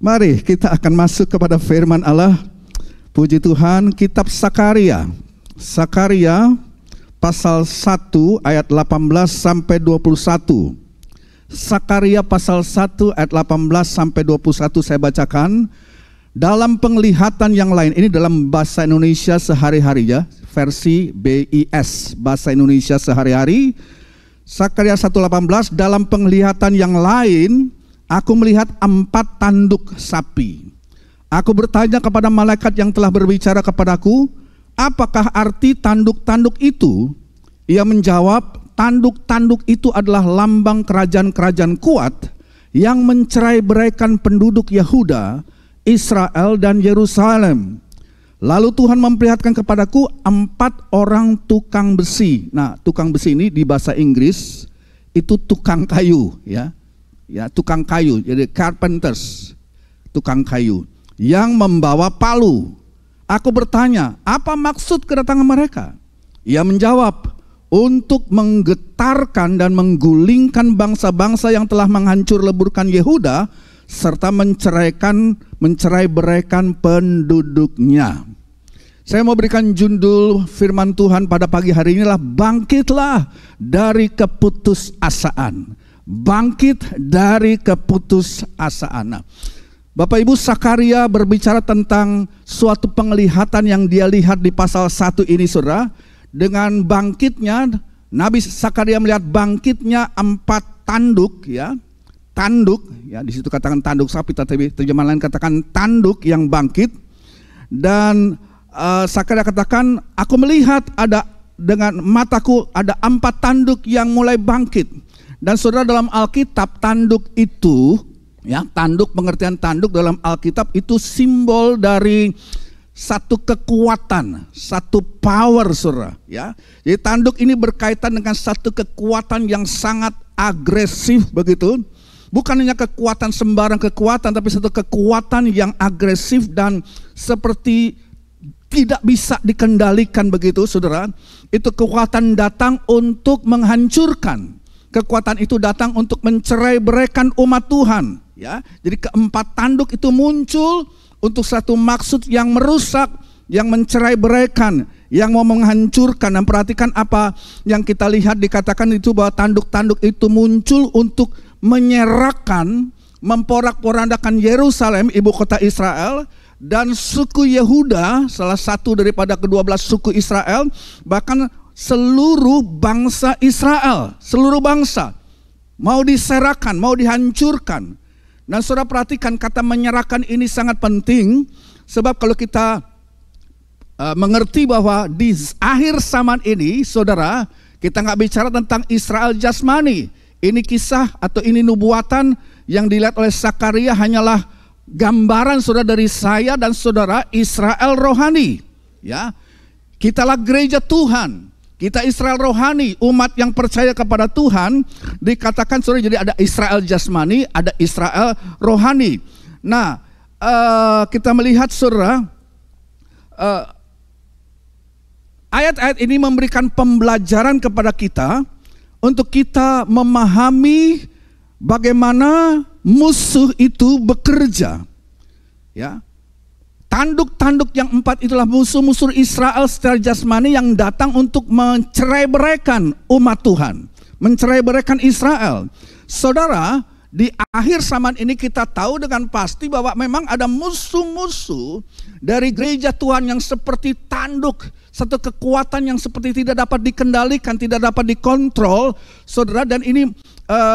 Mari kita akan masuk kepada firman Allah. Puji Tuhan, kitab Sakaria. Sakaria pasal 1 ayat 18 sampai 21. Sakaria pasal 1 ayat 18 sampai 21 saya bacakan. Dalam penglihatan yang lain, ini dalam bahasa Indonesia sehari-hari ya, versi BIS, bahasa Indonesia sehari-hari. Sakaria 1:18, dalam penglihatan yang lain aku melihat 4 tanduk sapi. Aku bertanya kepada malaikat yang telah berbicara kepadaku, apakah arti tanduk-tanduk itu? Ia menjawab, tanduk-tanduk itu adalah lambang kerajaan-kerajaan kuat yang mencerai-beraikan penduduk Yehuda, Israel dan Yerusalem. Lalu Tuhan memperlihatkan kepadaku 4 orang tukang besi. Nah, tukang besi ini di bahasa Inggris itu tukang kayu ya. Ya, tukang kayu, jadi carpenters, tukang kayu yang membawa palu. Aku bertanya, apa maksud kedatangan mereka? Ia menjawab, untuk menggetarkan dan menggulingkan bangsa-bangsa yang telah menghancur leburkan Yehuda serta mencerai-beraikan penduduknya. Saya mau berikan judul firman Tuhan pada pagi hari inilah, bangkitlah dari keputusasaan. Bangkit dari keputusasaan. Nah, Bapak Ibu, Sakaria berbicara tentang suatu penglihatan yang dia lihat di pasal 1 ini, saudara. Dengan bangkitnya, Nabi Sakaria melihat bangkitnya 4 tanduk ya. Tanduk, ya di situ katakan tanduk sapi, tapi terjemahan lain katakan tanduk yang bangkit. Dan Sakaria katakan, aku melihat ada dengan mataku ada 4 tanduk yang mulai bangkit. Dan saudara, dalam Alkitab tanduk itu, ya tanduk, pengertian tanduk dalam Alkitab itu simbol dari satu kekuatan, satu power, saudara. Ya, jadi tanduk ini berkaitan dengan satu kekuatan yang sangat agresif begitu. Bukan hanya kekuatan sembarang kekuatan, tapi satu kekuatan yang agresif dan seperti tidak bisa dikendalikan begitu, saudara. Itu kekuatan datang untuk menghancurkan. Kekuatan itu datang untuk mencerai-beraikan umat Tuhan, ya. Jadi keempat tanduk itu muncul untuk satu maksud yang merusak, yang mencerai-beraikan, yang mau menghancurkan. Dan perhatikan apa yang kita lihat, dikatakan itu bahwa tanduk-tanduk itu muncul untuk menyerahkan, memporak-porandakan Yerusalem, ibu kota Israel, dan suku Yehuda, salah satu daripada ke-12 suku Israel, bahkan seluruh bangsa Israel, seluruh bangsa mau diserahkan, mau dihancurkan. Dan saudara perhatikan kata menyerahkan ini sangat penting, sebab kalau kita mengerti bahwa di akhir zaman ini, saudara, kita nggak bicara tentang Israel jasmani. Ini kisah atau ini nubuatan yang dilihat oleh Sakaria hanyalah gambaran saudara dari saya dan saudara Israel rohani. Ya, kitalah gereja Tuhan. Kita Israel rohani, umat yang percaya kepada Tuhan. Dikatakan saudara, jadi ada Israel jasmani, ada Israel rohani. Nah, kita melihat saudara, ayat-ayat ini memberikan pembelajaran kepada kita untuk kita memahami bagaimana musuh itu bekerja. Ya. Tanduk-tanduk yang 4 itulah musuh-musuh Israel secara jasmani yang datang untuk mencerai-beraikan umat Tuhan, mencerai-beraikan Israel. Saudara, di akhir zaman ini kita tahu dengan pasti bahwa memang ada musuh-musuh dari gereja Tuhan yang seperti tanduk, satu kekuatan yang seperti tidak dapat dikendalikan, tidak dapat dikontrol, saudara. Dan ini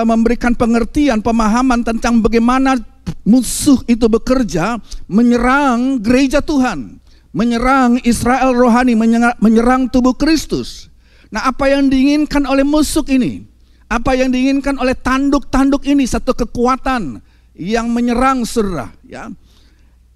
memberikan pengertian, pemahaman tentang bagaimana musuh itu bekerja, menyerang gereja Tuhan, menyerang Israel rohani, menyerang tubuh Kristus. Nah, apa yang diinginkan oleh musuh ini? Apa yang diinginkan oleh tanduk-tanduk ini? Satu kekuatan yang menyerang, saudara, ya.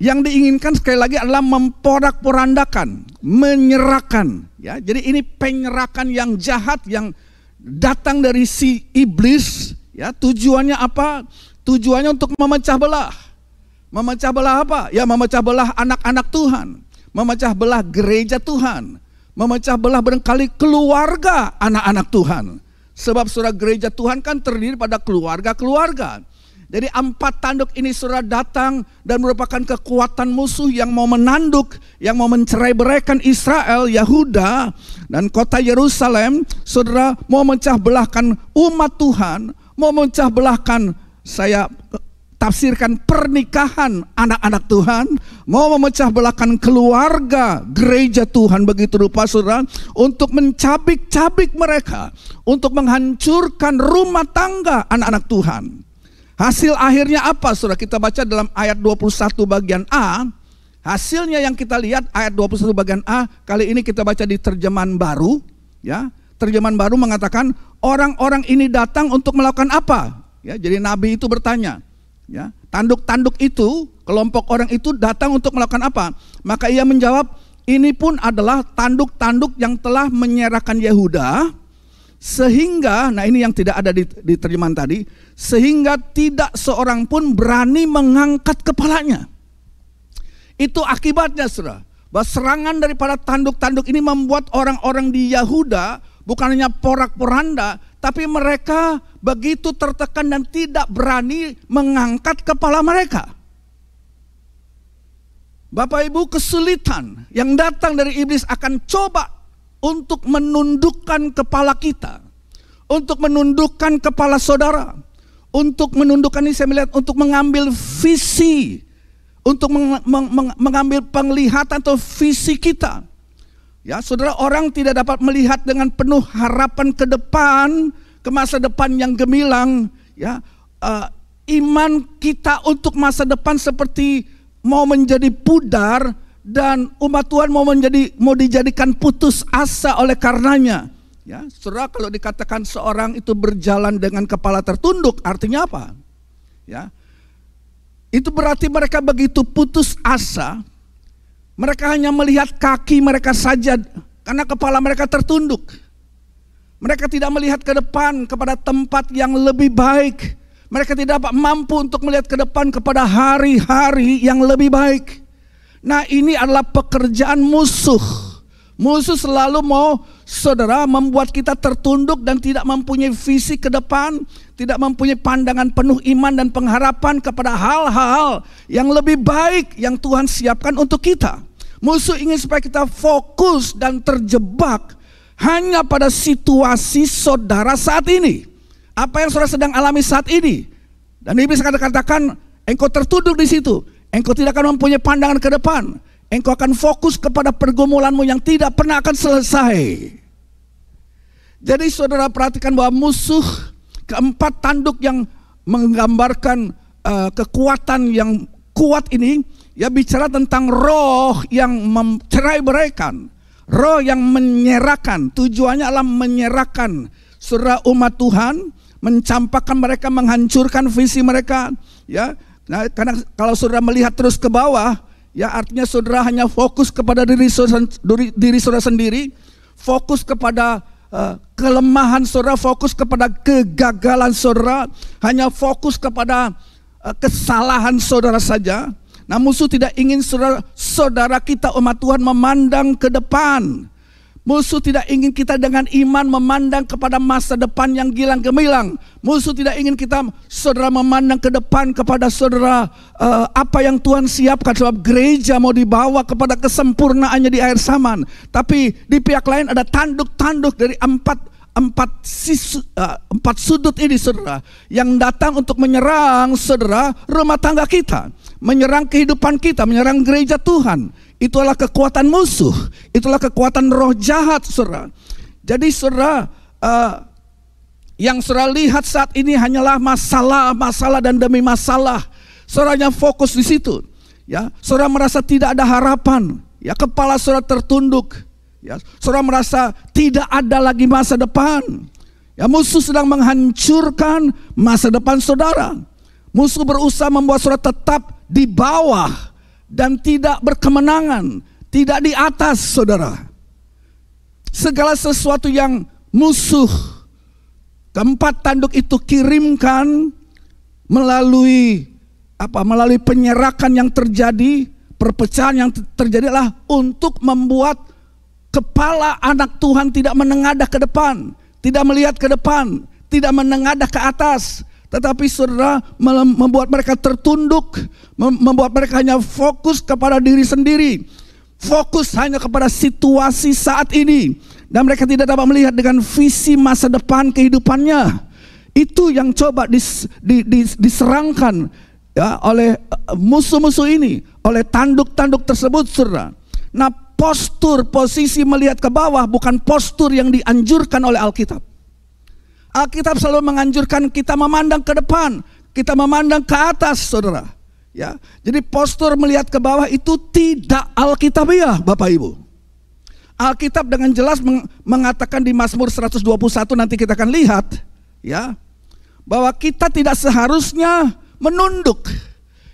Yang diinginkan sekali lagi adalah memporak-porandakan, menyerahkan, ya. Jadi ini penyerakan yang jahat yang datang dari si iblis, ya. Tujuannya apa? Tujuannya untuk memecah belah. Memecah belah apa? Ya, memecah belah anak-anak Tuhan, memecah belah gereja Tuhan, memecah belah barangkali keluarga anak-anak Tuhan. Sebab saudara, gereja Tuhan kan terdiri pada keluarga-keluarga. Jadi 4 tanduk ini saudara datang dan merupakan kekuatan musuh yang mau menanduk, yang mau mencerai-beraikan Israel, Yahuda, dan kota Yerusalem. Saudara, mau mencah belahkan umat Tuhan, mau mencah belahkan, saya tafsirkan, pernikahan anak-anak Tuhan, mau memecah belahkan keluarga gereja Tuhan begitu rupa saudara, untuk mencabik-cabik mereka, untuk menghancurkan rumah tangga anak-anak Tuhan. Hasil akhirnya apa saudara? Kita baca dalam ayat 21 bagian A. Hasilnya yang kita lihat ayat 21 bagian A, kali ini kita baca di terjemahan baru, ya. Terjemahan baru mengatakan orang-orang ini datang untuk melakukan apa? Ya, jadi nabi itu bertanya, ya, tanduk-tanduk itu, kelompok orang itu datang untuk melakukan apa? Maka ia menjawab, ini pun adalah tanduk-tanduk yang telah menyerahkan Yehuda, sehingga, nah ini yang tidak ada di terjemahan tadi, sehingga tidak seorang pun berani mengangkat kepalanya. Itu akibatnya saudara, bahwa serangan daripada tanduk-tanduk ini membuat orang-orang di Yehuda bukan hanya porak-poranda, tapi mereka begitu tertekan dan tidak berani mengangkat kepala mereka. Bapak Ibu, kesulitan yang datang dari iblis akan coba untuk menundukkan kepala kita, untuk menundukkan kepala saudara, untuk menundukkan, ini saya melihat, untuk mengambil visi, untuk mengambil penglihatan atau visi kita. Ya, saudara, orang tidak dapat melihat dengan penuh harapan ke depan, ke masa depan yang gemilang. Ya, iman kita untuk masa depan seperti mau menjadi pudar, dan umat Tuhan mau dijadikan putus asa oleh karenanya. Ya, saudara, kalau dikatakan seorang itu berjalan dengan kepala tertunduk, artinya apa? Ya, itu berarti mereka begitu putus asa. Mereka hanya melihat kaki mereka saja karena kepala mereka tertunduk. Mereka tidak melihat ke depan kepada tempat yang lebih baik. Mereka tidak mampu untuk melihat ke depan kepada hari-hari yang lebih baik. Nah, ini adalah pekerjaan musuh. Musuh selalu mau saudara membuat kita tertunduk dan tidak mempunyai visi ke depan, tidak mempunyai pandangan penuh iman dan pengharapan kepada hal-hal yang lebih baik yang Tuhan siapkan untuk kita. Musuh ingin supaya kita fokus dan terjebak hanya pada situasi saudara saat ini. Apa yang saudara sedang alami saat ini. Dan iblis akan katakan, engkau tertunduk di situ. Engkau tidak akan mempunyai pandangan ke depan. Engkau akan fokus kepada pergumulanmu yang tidak pernah akan selesai. Jadi saudara perhatikan bahwa musuh, keempat tanduk yang menggambarkan kekuatan yang kuat ini, ya, bicara tentang roh yang mencerai-beraikan, roh yang menyerahkan. Tujuannya adalah menyerahkan saudara umat Tuhan, mencampakkan mereka, menghancurkan visi mereka. Ya, nah, karena kalau saudara melihat terus ke bawah, ya, artinya saudara hanya fokus kepada diri saudara sendiri, fokus kepada kelemahan saudara, fokus kepada kegagalan saudara, hanya fokus kepada kesalahan saudara saja. Nah, musuh tidak ingin saudara kita umat Tuhan memandang ke depan. Musuh tidak ingin kita dengan iman memandang kepada masa depan yang gilang gemilang. Musuh tidak ingin kita saudara memandang ke depan kepada saudara apa yang Tuhan siapkan, sebab gereja mau dibawa kepada kesempurnaannya di akhir zaman. Tapi di pihak lain ada tanduk-tanduk dari empat sudut ini saudara, yang datang untuk menyerang saudara rumah tangga kita, menyerang kehidupan kita, menyerang gereja Tuhan. Itulah kekuatan musuh, itulah kekuatan roh jahat saudara. Jadi saudara, yang saudara lihat saat ini hanyalah masalah dan demi masalah. Saudara fokus di situ. Ya, saudara merasa tidak ada harapan. Ya, kepala saudara tertunduk. Ya, saudara merasa tidak ada lagi masa depan. Ya, musuh sedang menghancurkan masa depan saudara. Musuh berusaha membuat saudara tetap di bawah dan tidak berkemenangan, tidak di atas saudara. Segala sesuatu yang musuh keempat tanduk itu kirimkan melalui penyerakan yang terjadi, perpecahan yang terjadi adalah untuk membuat kepala anak Tuhan tidak menengadah ke depan, tidak melihat ke depan, tidak menengadah ke atas, Tetapi saudara membuat mereka tertunduk, membuat mereka hanya fokus kepada diri sendiri, fokus hanya kepada situasi saat ini, dan mereka tidak dapat melihat dengan visi masa depan kehidupannya. Itu yang coba diserangkan ya oleh musuh-musuh ini, oleh tanduk-tanduk tersebut, saudara. Nah, posisi melihat ke bawah bukan postur yang dianjurkan oleh Alkitab. Alkitab selalu menganjurkan kita memandang ke depan, kita memandang ke atas, saudara. Ya, jadi postur melihat ke bawah itu tidak Alkitabiah, Bapak Ibu. Alkitab dengan jelas mengatakan di Mazmur 121, nanti kita akan lihat, ya, bahwa kita tidak seharusnya menunduk,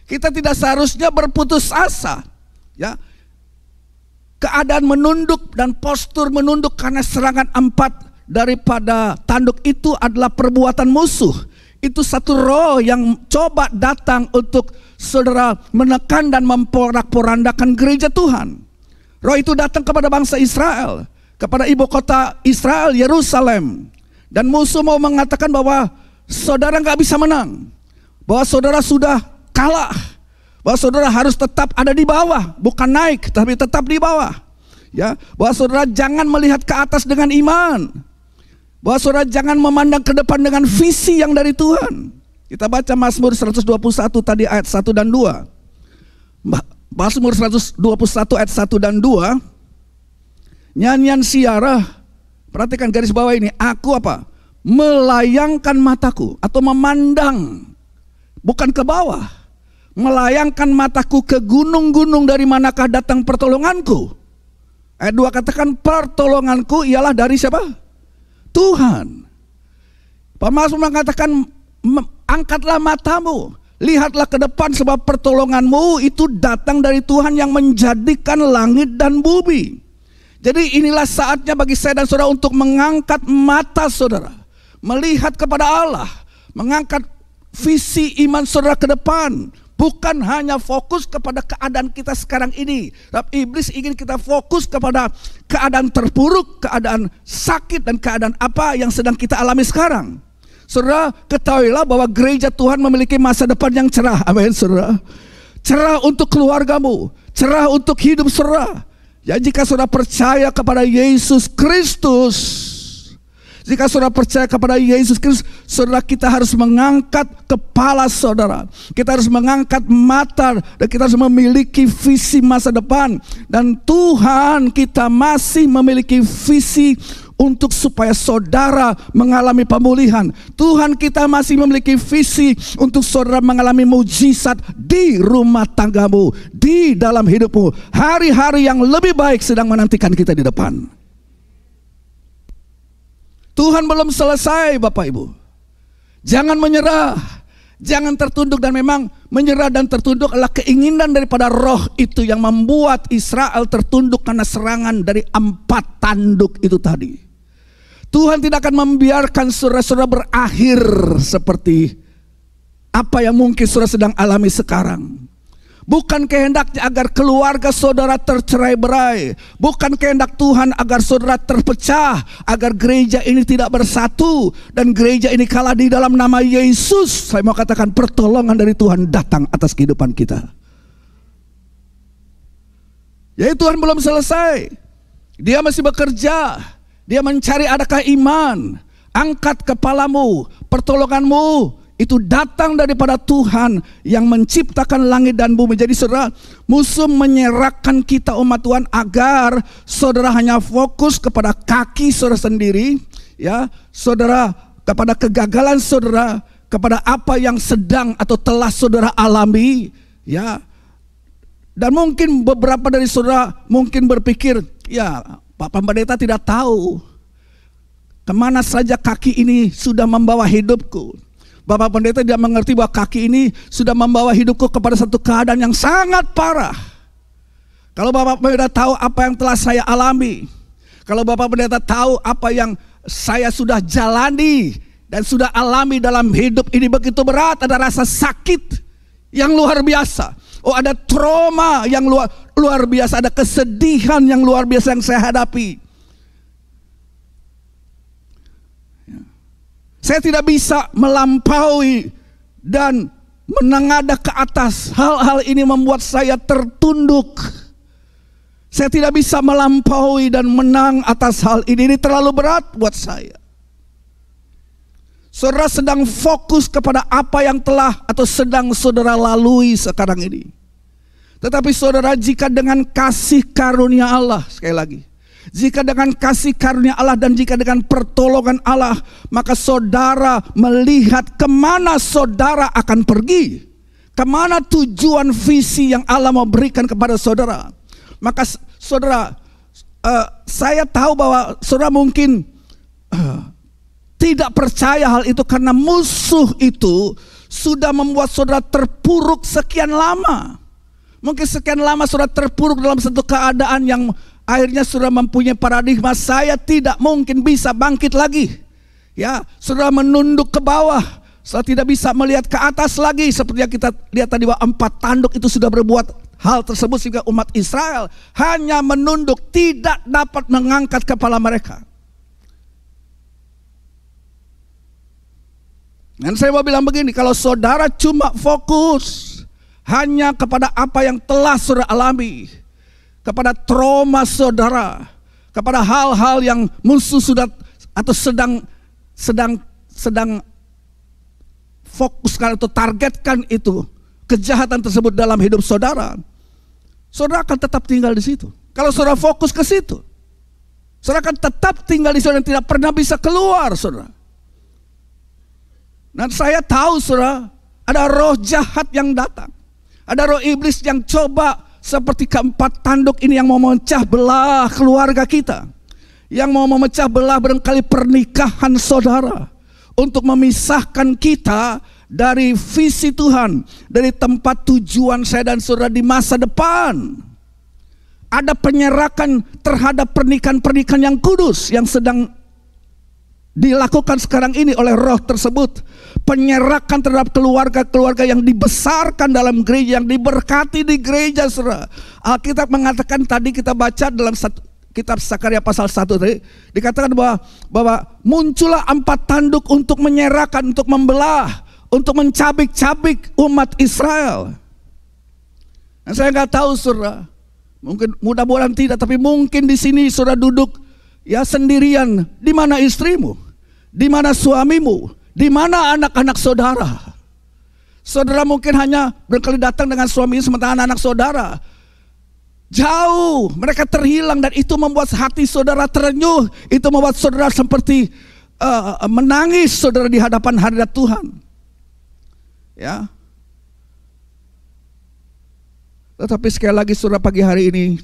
kita tidak seharusnya berputus asa, ya. Keadaan menunduk dan postur menunduk karena serangan 4 daripada tanduk itu adalah perbuatan musuh. Itu satu roh yang coba datang untuk saudara menekan dan memporak-porandakan gereja Tuhan. Roh itu datang kepada bangsa Israel, kepada ibu kota Israel, Yerusalem. Dan musuh mau mengatakan bahwa saudara nggak bisa menang, bahwa saudara sudah kalah, bahwa saudara harus tetap ada di bawah, bukan naik tapi tetap di bawah. Ya, bahwa saudara jangan melihat ke atas dengan iman, bahwa saudara jangan memandang ke depan dengan visi yang dari Tuhan. Kita baca Mazmur 121 tadi ayat 1 dan 2. Mazmur 121 ayat 1 dan 2. Nyanyian siarah, perhatikan garis bawah ini. Aku apa? Melayangkan mataku atau memandang, bukan ke bawah. Melayangkan mataku ke gunung-gunung, dari manakah datang pertolonganku? Ayat 2 katakan pertolonganku ialah dari siapa? Tuhan. Mazmur mengatakan angkatlah matamu, lihatlah ke depan, sebab pertolonganmu itu datang dari Tuhan yang menjadikan langit dan bumi. Jadi inilah saatnya bagi saya dan saudara untuk mengangkat mata saudara, melihat kepada Allah, mengangkat visi iman saudara ke depan. Bukan hanya fokus kepada keadaan kita sekarang ini, tapi iblis ingin kita fokus kepada keadaan terpuruk, keadaan sakit, dan keadaan apa yang sedang kita alami sekarang. Saudara, ketahuilah bahwa gereja Tuhan memiliki masa depan yang cerah. Amin, saudara. Cerah untuk keluargamu, cerah untuk hidup saudara. Ya, jika saudara percaya kepada Yesus Kristus, jika saudara percaya kepada Yesus Kristus, saudara, kita harus mengangkat kepala saudara, kita harus mengangkat mata, dan kita harus memiliki visi masa depan. Dan Tuhan kita masih memiliki visi untuk supaya saudara mengalami pemulihan. Tuhan kita masih memiliki visi untuk saudara mengalami mujizat di rumah tanggamu, di dalam hidupmu. Hari-hari yang lebih baik sedang menantikan kita di depan. Tuhan belum selesai, Bapak Ibu. Jangan menyerah, jangan tertunduk. Dan memang menyerah dan tertunduk adalah keinginan daripada roh itu yang membuat Israel tertunduk karena serangan dari 4 tanduk itu tadi. Tuhan tidak akan membiarkan saudara-saudara berakhir seperti apa yang mungkin saudara sedang alami sekarang. Bukan kehendaknya agar keluarga saudara tercerai-berai, bukan kehendak Tuhan agar saudara terpecah, agar gereja ini tidak bersatu, dan gereja ini kalah di dalam nama Yesus. Saya mau katakan pertolongan dari Tuhan datang atas kehidupan kita. Jadi Tuhan belum selesai, Dia masih bekerja. Dia mencari adakah iman. Angkat kepalamu, pertolonganmu itu datang daripada Tuhan yang menciptakan langit dan bumi. Jadi saudara, musuh menyerahkan kita umat Tuhan agar saudara hanya fokus kepada kaki saudara sendiri, ya, saudara, kepada kegagalan saudara, kepada apa yang sedang atau telah saudara alami, ya. Dan mungkin beberapa dari saudara mungkin berpikir, ya, Pak Pendeta tidak tahu kemana saja kaki ini sudah membawa hidupku. Bapak Pendeta tidak mengerti bahwa kaki ini sudah membawa hidupku kepada satu keadaan yang sangat parah. Kalau Bapak Pendeta tahu apa yang telah saya alami, kalau Bapak Pendeta tahu apa yang saya sudah jalani dan sudah alami dalam hidup ini, begitu berat, ada rasa sakit yang luar biasa. Oh, ada trauma yang luar biasa, ada kesedihan yang luar biasa yang saya hadapi. Saya tidak bisa melampaui dan menengadah ke atas. Hal-hal ini membuat saya tertunduk. Saya tidak bisa melampaui dan menang atas hal ini. Ini terlalu berat buat saya. Saudara sedang fokus kepada apa yang telah atau sedang saudara lalui sekarang ini. Tetapi saudara, jika dengan kasih karunia Allah, sekali lagi, jika dengan kasih karunia Allah dan jika dengan pertolongan Allah, maka saudara melihat kemana saudara akan pergi, kemana tujuan visi yang Allah mau berikan kepada saudara. Maka saudara, saya tahu bahwa saudara mungkin tidak percaya hal itu karena musuh itu sudah membuat saudara terpuruk sekian lama. Mungkin sekian lama saudara terpuruk dalam satu keadaan yang akhirnya saudara mempunyai paradigma, saya tidak mungkin bisa bangkit lagi. Ya, saudara menunduk ke bawah, saudara tidak bisa melihat ke atas lagi. Seperti yang kita lihat tadi bahwa 4 tanduk itu sudah berbuat hal tersebut sehingga umat Israel hanya menunduk, tidak dapat mengangkat kepala mereka. Dan saya mau bilang begini, kalau saudara cuma fokus hanya kepada apa yang telah saudara alami, kepada trauma saudara, kepada hal-hal yang musuh sudah atau sedang fokuskan atau targetkan itu, kejahatan tersebut dalam hidup saudara, saudara akan tetap tinggal di situ. Kalau saudara fokus ke situ, saudara akan tetap tinggal di situ dan tidak pernah bisa keluar, saudara. Dan saya tahu, saudara, ada roh jahat yang datang, ada roh iblis yang coba seperti keempat tanduk ini yang mau memecah belah keluarga kita, yang mau memecah belah barangkali pernikahan saudara, untuk memisahkan kita dari visi Tuhan, dari tempat tujuan saya dan saudara di masa depan. Ada penyerakan terhadap pernikahan-pernikahan yang kudus yang sedang dilakukan sekarang ini oleh roh tersebut. Penyerakan terhadap keluarga-keluarga yang dibesarkan dalam gereja, yang diberkati di gereja, saudara. Alkitab mengatakan, tadi kita baca dalam kitab Sakaria pasal 1 tadi, dikatakan bahwa muncullah 4 tanduk untuk menyerahkan, untuk membelah, untuk mencabik-cabik umat Israel. Dan saya nggak tahu, saudara, mungkin mudah-mudahan tidak, tapi mungkin di sini saudara duduk ya sendirian. Di mana istrimu? Di mana suamimu? Di mana anak-anak saudara? Saudara mungkin hanya berkali datang dengan suami, sementara anak-anak saudara jauh, mereka terhilang, dan itu membuat hati saudara terenyuh. Itu membuat saudara seperti menangis, saudara, di hadapan hadirat Tuhan. Ya. Tetapi sekali lagi, saudara, pagi hari ini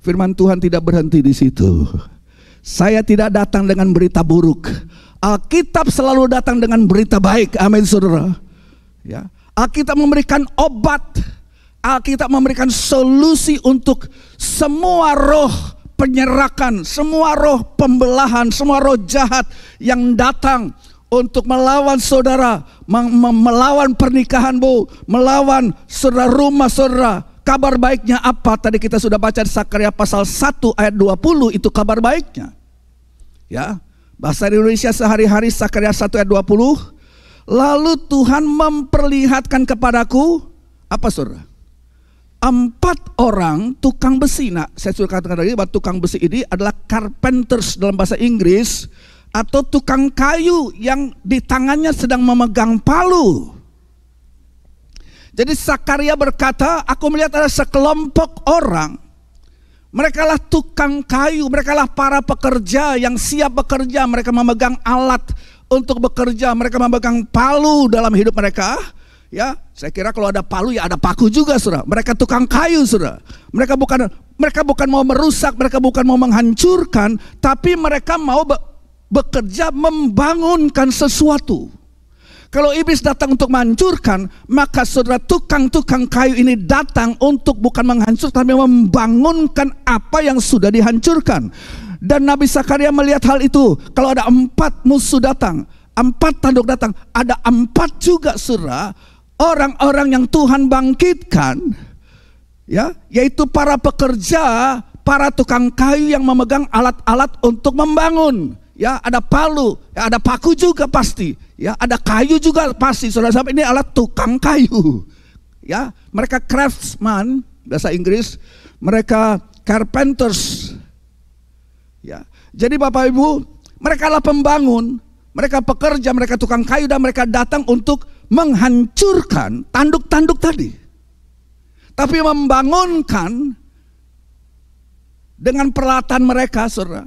firman Tuhan tidak berhenti di situ. Saya tidak datang dengan berita buruk. Alkitab selalu datang dengan berita baik. Amin, saudara. Ya. Alkitab memberikan obat. Alkitab memberikan solusi untuk semua roh penyerakan, semua roh pembelahan, semua roh jahat yang datang untuk melawan saudara, melawan pernikahanmu, melawan saudara, rumah saudara. Kabar baiknya apa? Tadi kita sudah baca di Sakaria pasal 1 ayat 20, itu kabar baiknya. Ya. Bahasa Indonesia sehari-hari, Sakaria 1 ayat 20. Lalu Tuhan memperlihatkan kepadaku, apa, saudara? 4 orang tukang besi. Nah, saya sudah katakan tadi bahwa tukang besi ini adalah carpenters dalam bahasa Inggris, atau tukang kayu yang di tangannya sedang memegang palu. Jadi Sakaria berkata, aku melihat ada sekelompok orang. Mereka lah tukang kayu, mereka lah para pekerja yang siap bekerja. Mereka memegang alat untuk bekerja, mereka memegang palu dalam hidup mereka. Ya, saya kira kalau ada palu ya ada paku juga, saudara. Mereka tukang kayu, saudara. Mereka bukan mau merusak, mereka bukan mau menghancurkan, tapi mereka mau bekerja membangunkan sesuatu. Kalau iblis datang untuk menghancurkan, maka saudara, tukang-tukang kayu ini datang untuk bukan menghancurkan, tapi membangunkan apa yang sudah dihancurkan. Dan Nabi Sakaria melihat hal itu. Kalau ada 4 musuh datang, 4 tanduk datang, ada 4 juga, saudara, orang-orang yang Tuhan bangkitkan, ya, yaitu para pekerja, para tukang kayu yang memegang alat-alat untuk membangun. ya ada palu, ya ada paku juga pasti, ya ada kayu juga pasti. Saudara, sampai ini alat tukang kayu. Ya, mereka craftsman, bahasa Inggris, mereka carpenters. Ya, jadi Bapak Ibu, mereka adalah pembangun, mereka pekerja, mereka tukang kayu, dan mereka datang untuk menghancurkan tanduk-tanduk tadi. Tapi membangunkan dengan peralatan mereka, saudara,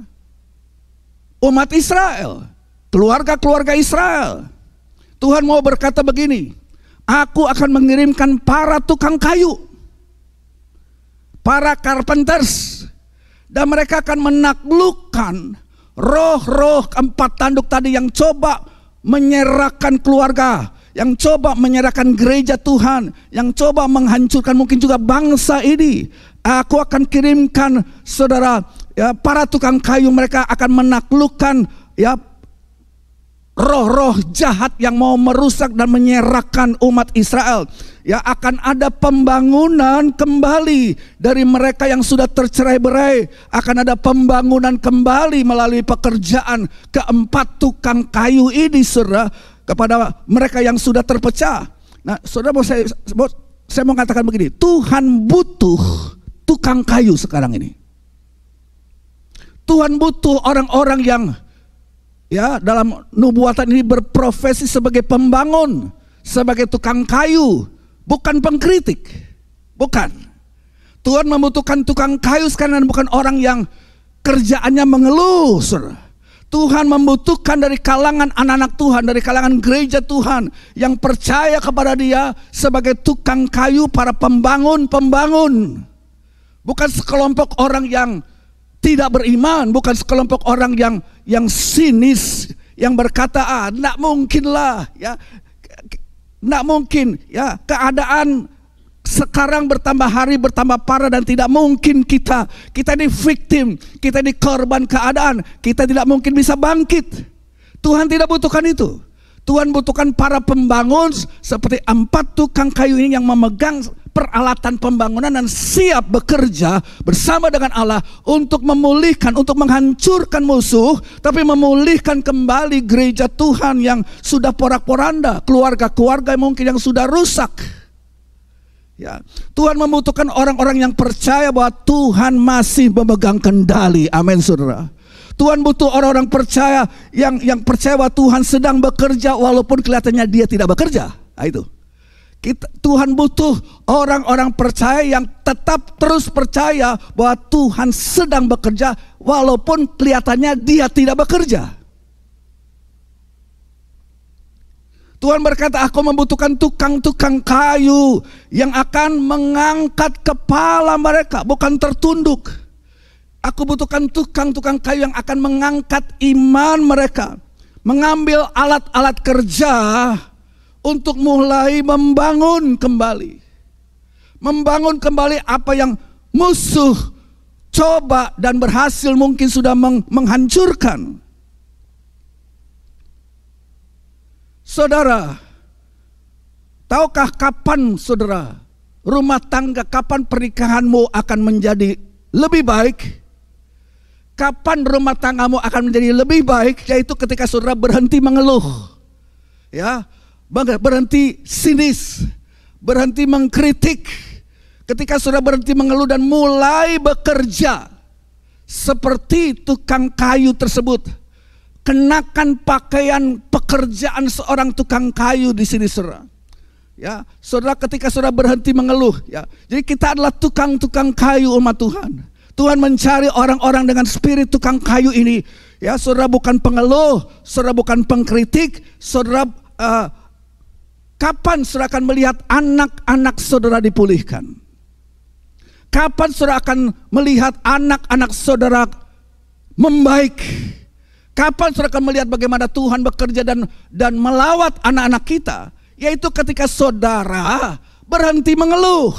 umat Israel, keluarga-keluarga Israel. Tuhan mau berkata begini, aku akan mengirimkan para tukang kayu, para carpenters, dan mereka akan menaklukkan roh-roh empat tanduk tadi yang coba menyerahkan keluarga, yang coba menyerahkan gereja Tuhan, yang coba menghancurkan mungkin juga bangsa ini. Aku akan kirimkan, saudara, ya, para tukang kayu, mereka akan menaklukkan, ya, roh-roh jahat yang mau merusak dan menyerahkan umat Israel. Ya, akan ada pembangunan kembali dari mereka yang sudah tercerai-berai. Akan ada pembangunan kembali melalui pekerjaan keempat tukang kayu ini, saudara, kepada mereka yang sudah terpecah. Nah, saudara, saya mau katakan begini, Tuhan butuh tukang kayu sekarang ini. Tuhan butuh orang-orang yang, ya, dalam nubuatan ini berprofesi sebagai pembangun, sebagai tukang kayu, bukan pengkritik. Bukan. Tuhan membutuhkan tukang kayu sekarang, bukan orang yang kerjaannya mengeluh, saudara. Tuhan membutuhkan dari kalangan anak-anak Tuhan, dari kalangan gereja Tuhan yang percaya kepada Dia sebagai tukang kayu, para pembangun-pembangun. Bukan sekelompok orang yang tidak beriman, bukan sekelompok orang yang sinis, yang berkata, enggak mungkin lah, ya, enggak mungkin, ya, keadaan sekarang bertambah hari bertambah parah dan tidak mungkin kita ini victim, kita ini korban keadaan, kita tidak mungkin bisa bangkit. Tuhan tidak butuhkan itu. Tuhan butuhkan para pembangun seperti empat tukang kayu ini yang memegang peralatan pembangunan dan siap bekerja bersama dengan Allah untuk memulihkan, untuk menghancurkan musuh, tapi memulihkan kembali gereja Tuhan yang sudah porak-poranda, keluarga-keluarga mungkin yang sudah rusak. Ya, Tuhan membutuhkan orang-orang yang percaya bahwa Tuhan masih memegang kendali. Amin, saudara. Tuhan butuh orang-orang percaya yang percaya bahwa Tuhan sedang bekerja walaupun kelihatannya Dia tidak bekerja. Nah, itu. Tuhan butuh orang-orang percaya yang tetap terus percaya bahwa Tuhan sedang bekerja walaupun kelihatannya Dia tidak bekerja. Tuhan berkata, aku membutuhkan tukang-tukang kayu yang akan mengangkat kepala mereka, bukan tertunduk. Aku butuhkan tukang-tukang kayu yang akan mengangkat iman mereka, mengambil alat-alat kerja untuk mulai membangun kembali. Membangun kembali apa yang musuh coba dan berhasil mungkin sudah menghancurkan. Saudara, tahukah kapan, saudara, rumah tangga, kapan pernikahanmu akan menjadi lebih baik? Kapan rumah tanggamu akan menjadi lebih baik? Yaitu ketika saudara berhenti mengeluh, ya, berhenti sinis, berhenti mengkritik. Ketika saudara berhenti mengeluh dan mulai bekerja seperti tukang kayu tersebut. Kenakan pakaian pekerjaan seorang tukang kayu di sini, saudara. Ya, saudara, ketika saudara berhenti mengeluh, ya. Jadi kita adalah tukang-tukang kayu umat Tuhan. Tuhan mencari orang-orang dengan spirit tukang kayu ini. Ya, saudara bukan pengeluh, saudara bukan pengkritik, saudara kapan saudara akan melihat anak-anak saudara dipulihkan? Kapan saudara akan melihat anak-anak saudara membaik? Kapan saudara akan melihat bagaimana Tuhan bekerja dan melawat anak-anak kita? Yaitu ketika saudara berhenti mengeluh,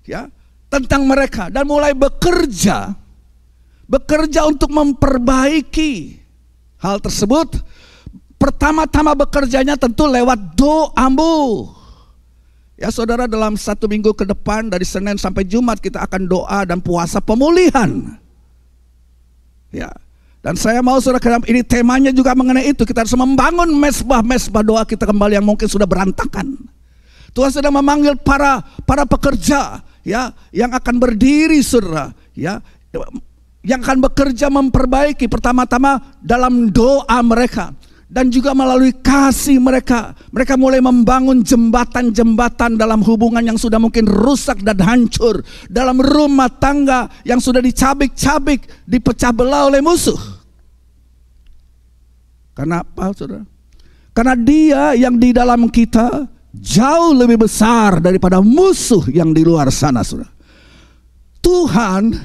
ya, tentang mereka dan mulai bekerja untuk memperbaiki hal tersebut. Pertama-tama bekerjanya tentu lewat doamu. Ya, saudara, dalam 1 minggu ke depan dari Senin sampai Jumat kita akan doa dan puasa pemulihan. Ya. Dan saya mau saudara, ini temanya juga mengenai itu. Kita harus membangun mesbah-mesbah doa kita kembali yang mungkin sudah berantakan. Tuhan sedang memanggil para pekerja, ya, yang akan berdiri, saudara, ya, yang akan bekerja memperbaiki pertama-tama dalam doa mereka. Dan juga melalui kasih mereka. Mereka mulai membangun jembatan-jembatan dalam hubungan yang sudah mungkin rusak dan hancur. Dalam rumah tangga yang sudah dicabik-cabik, dipecah belah oleh musuh. Karena apa, saudara? Karena Dia yang di dalam kita jauh lebih besar daripada musuh yang di luar sana, saudara. Tuhan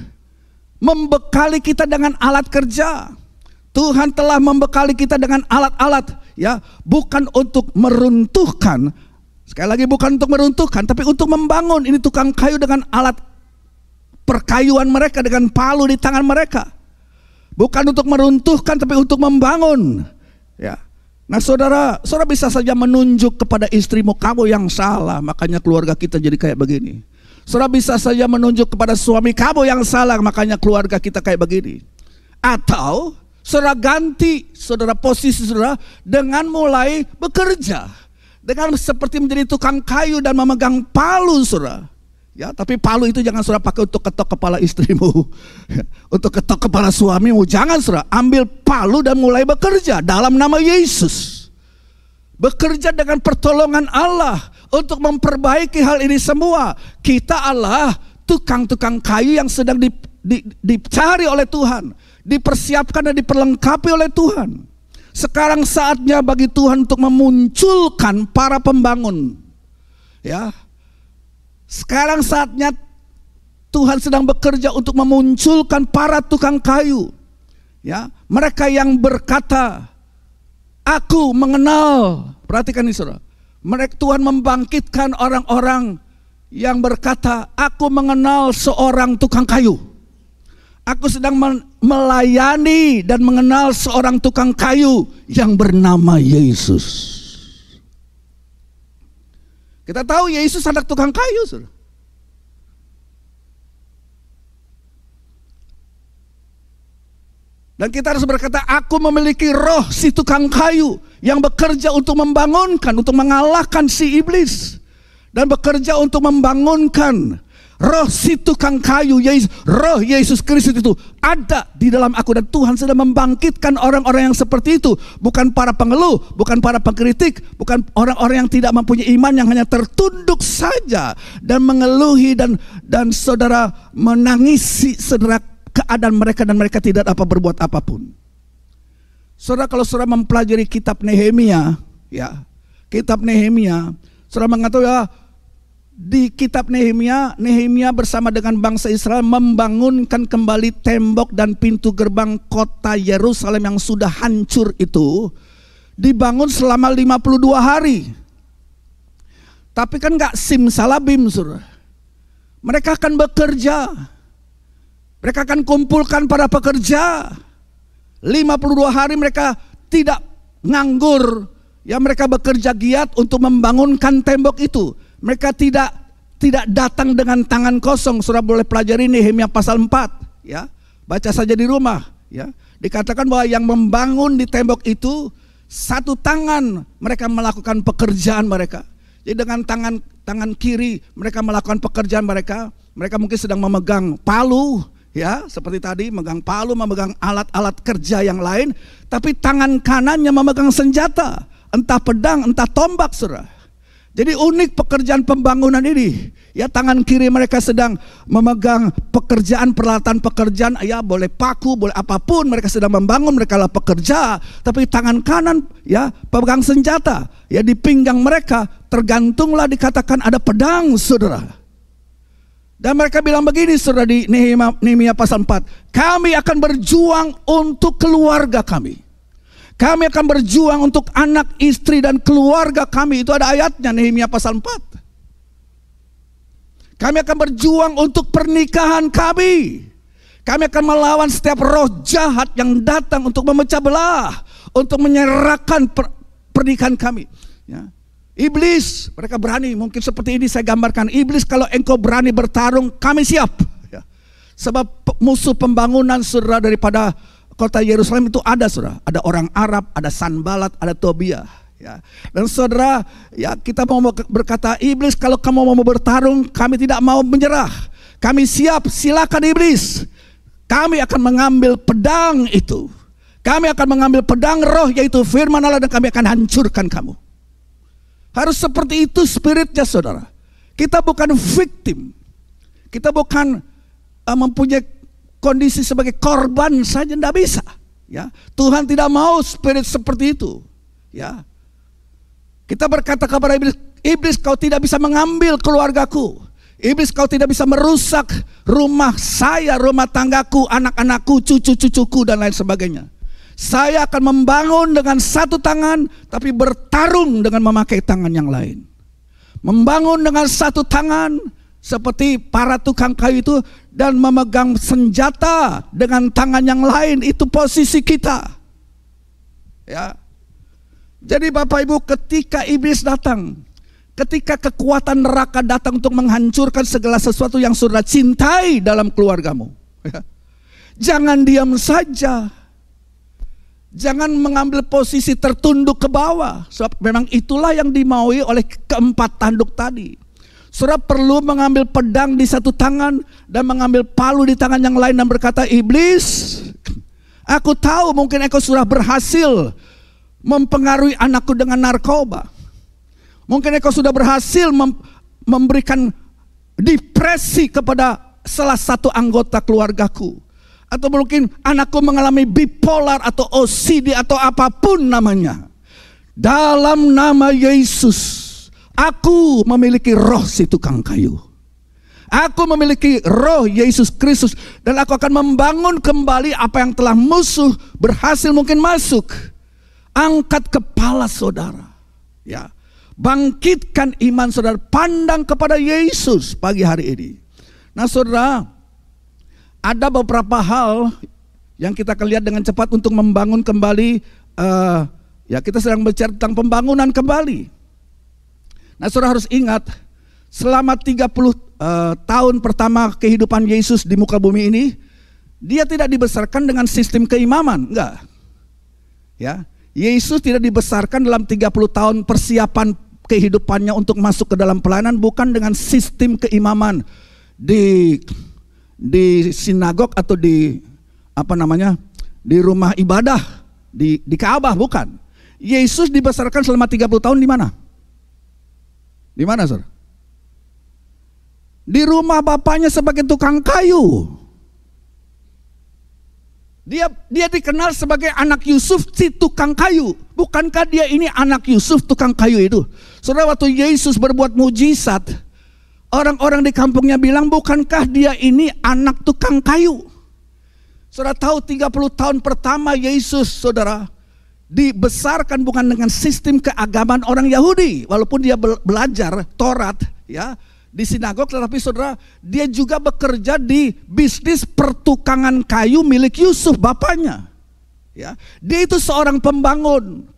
membekali kita dengan alat kerja. Tuhan telah membekali kita dengan alat-alat, ya, bukan untuk meruntuhkan. Sekali lagi, bukan untuk meruntuhkan, tapi untuk membangun. Ini tukang kayu dengan alat perkayuan mereka, dengan palu di tangan mereka. Bukan untuk meruntuhkan, tapi untuk membangun, ya. Nah, saudara bisa saja menunjuk kepada istrimu, kamu yang salah, makanya keluarga kita jadi kayak begini. Saudara bisa saja menunjuk kepada suami, kamu yang salah, makanya keluarga kita kayak begini. Atau saudara ganti, saudara, posisi saudara dengan mulai bekerja, dengan seperti menjadi tukang kayu dan memegang palu, saudara. Ya, tapi palu itu jangan saudara pakai untuk ketok kepala istrimu, untuk ketok kepala suamimu. Jangan, saudara. Ambil palu dan mulai bekerja dalam nama Yesus. Bekerja dengan pertolongan Allah untuk memperbaiki hal ini semua. Kita adalah tukang-tukang kayu yang sedang dicari oleh Tuhan, dipersiapkan dan diperlengkapi oleh Tuhan. Sekarang saatnya bagi Tuhan untuk memunculkan para pembangun. Ya. Sekarang saatnya Tuhan sedang bekerja untuk memunculkan para tukang kayu. Ya, mereka yang berkata, aku mengenal. Perhatikan ini, saudara. Tuhan membangkitkan orang-orang yang berkata, aku mengenal seorang tukang kayu. Aku sedang melayani dan mengenal seorang tukang kayu yang bernama Yesus. Kita tahu Yesus anak tukang kayu, saudara. Dan kita harus berkata, aku memiliki roh si tukang kayu yang bekerja untuk membangunkan, untuk mengalahkan si iblis. Dan bekerja untuk membangunkan. Roh si tukang kayu, roh Yesus Kristus itu ada di dalam aku. Dan Tuhan sedang membangkitkan orang-orang yang seperti itu. Bukan para pengeluh, bukan para pengkritik, bukan orang-orang yang tidak mempunyai iman, yang hanya tertunduk saja dan mengeluhi dan saudara menangisi saudara keadaan mereka, dan mereka tidak dapat berbuat apapun. Saudara, kalau saudara mempelajari kitab Nehemia, ya, kitab Nehemia, saudara mengatakan, ya, di kitab Nehemia bersama dengan bangsa Israel membangunkan kembali tembok dan pintu gerbang kota Yerusalem yang sudah hancur itu. Dibangun selama 52 hari. Tapi kan gak simsalabim, saudara. Mereka akan bekerja. Mereka akan kumpulkan para pekerja. 52 hari mereka tidak nganggur. Ya, mereka bekerja giat untuk membangunkan tembok itu. Mereka tidak datang dengan tangan kosong. Saudara boleh pelajari Nehemia pasal 4, ya. Baca saja di rumah, ya. Dikatakan bahwa yang membangun di tembok itu satu tangan mereka melakukan pekerjaan mereka. Jadi dengan tangan kiri mereka melakukan pekerjaan mereka. Mereka mungkin sedang memegang palu, ya, seperti tadi memegang palu, memegang alat-alat kerja yang lain, tapi tangan kanannya memegang senjata, entah pedang, entah tombak, saudara. Jadi unik pekerjaan pembangunan ini. Ya, tangan kiri mereka sedang memegang pekerjaan, peralatan pekerjaan, ya, boleh paku, boleh apapun, mereka sedang membangun, mereka lah pekerja. Tapi tangan kanan, ya, pemegang senjata. Ya, di pinggang mereka tergantunglah, dikatakan ada pedang, saudara. Dan mereka bilang begini, saudara, di Nehemia pasal 4, kami akan berjuang untuk keluarga kami. Kami akan berjuang untuk anak, istri, dan keluarga kami. Itu ada ayatnya, Nehemia pasal 4. Kami akan berjuang untuk pernikahan kami. Kami akan melawan setiap roh jahat yang datang untuk memecah belah, untuk menyerahkan pernikahan kami, ya. Iblis, mereka berani. Mungkin seperti ini saya gambarkan. Iblis, kalau engkau berani bertarung, kami siap, ya. Sebab musuh pembangunan, saudara, daripada kota Yerusalem itu ada, saudara. Ada orang Arab, ada Sanbalat, ada Tobia. Ya. Dan saudara, ya kita mau berkata, iblis kalau kamu mau bertarung, kami tidak mau menyerah. Kami siap, silakan iblis. Kami akan mengambil pedang itu. Kami akan mengambil pedang roh, yaitu firman Allah, dan kami akan hancurkan kamu. Harus seperti itu spiritnya, saudara. Kita bukan victim. Kita bukan mempunyai kondisi sebagai korban saja, tidak bisa. Ya, Tuhan tidak mau spirit seperti itu. Ya, kita berkata kepada iblis, iblis kau tidak bisa mengambil keluargaku. Iblis kau tidak bisa merusak rumah saya, rumah tanggaku, anak-anakku, cucu-cucuku dan lain sebagainya. Saya akan membangun dengan satu tangan, tapi bertarung dengan memakai tangan yang lain. Membangun dengan satu tangan seperti para tukang kayu itu, dan memegang senjata dengan tangan yang lain, itu posisi kita. Ya. Jadi Bapak Ibu, ketika iblis datang, ketika kekuatan neraka datang untuk menghancurkan segala sesuatu yang saudara cintai dalam keluargamu, ya, jangan diam saja. Jangan mengambil posisi tertunduk ke bawah, sebab memang itulah yang dimaui oleh keempat tanduk tadi. Saudara perlu mengambil pedang di satu tangan dan mengambil palu di tangan yang lain dan berkata, iblis, aku tahu mungkin engkau sudah berhasil mempengaruhi anakku dengan narkoba. Mungkin engkau sudah berhasil memberikan depresi kepada salah satu anggota keluargaku. Atau mungkin anakku mengalami bipolar atau OCD atau apapun namanya. Dalam nama Yesus, aku memiliki roh si tukang kayu. Aku memiliki roh Yesus Kristus, dan aku akan membangun kembali apa yang telah musuh berhasil mungkin masuk. Angkat kepala saudara, ya. Bangkitkan iman saudara, pandang kepada Yesus pagi hari ini. Nah saudara, ada beberapa hal yang kita akan lihat dengan cepat untuk membangun kembali. Ya, kita sedang bicara tentang pembangunan kembali. Nah saudara harus ingat, selama 30 tahun pertama kehidupan Yesus di muka bumi ini, dia tidak dibesarkan dengan sistem keimaman, enggak. Ya, Yesus tidak dibesarkan dalam 30 tahun persiapan kehidupannya untuk masuk ke dalam pelayanan bukan dengan sistem keimaman di sinagog atau di di rumah ibadah di Ka'bah, bukan. Yesus dibesarkan selama 30 tahun di mana? Di mana, saudara? Di rumah bapaknya sebagai tukang kayu. Dia dikenal sebagai anak Yusuf si tukang kayu. Bukankah dia ini anak Yusuf tukang kayu itu? Saudara, waktu Yesus berbuat mujizat, orang-orang di kampungnya bilang, bukankah dia ini anak tukang kayu? Saudara tahu 30 tahun pertama Yesus, saudara, dibesarkan bukan dengan sistem keagamaan orang Yahudi. Walaupun dia belajar Taurat, ya, di sinagog, tetapi saudara, dia juga bekerja di bisnis pertukangan kayu milik Yusuf bapaknya. Ya, dia itu seorang pembangun.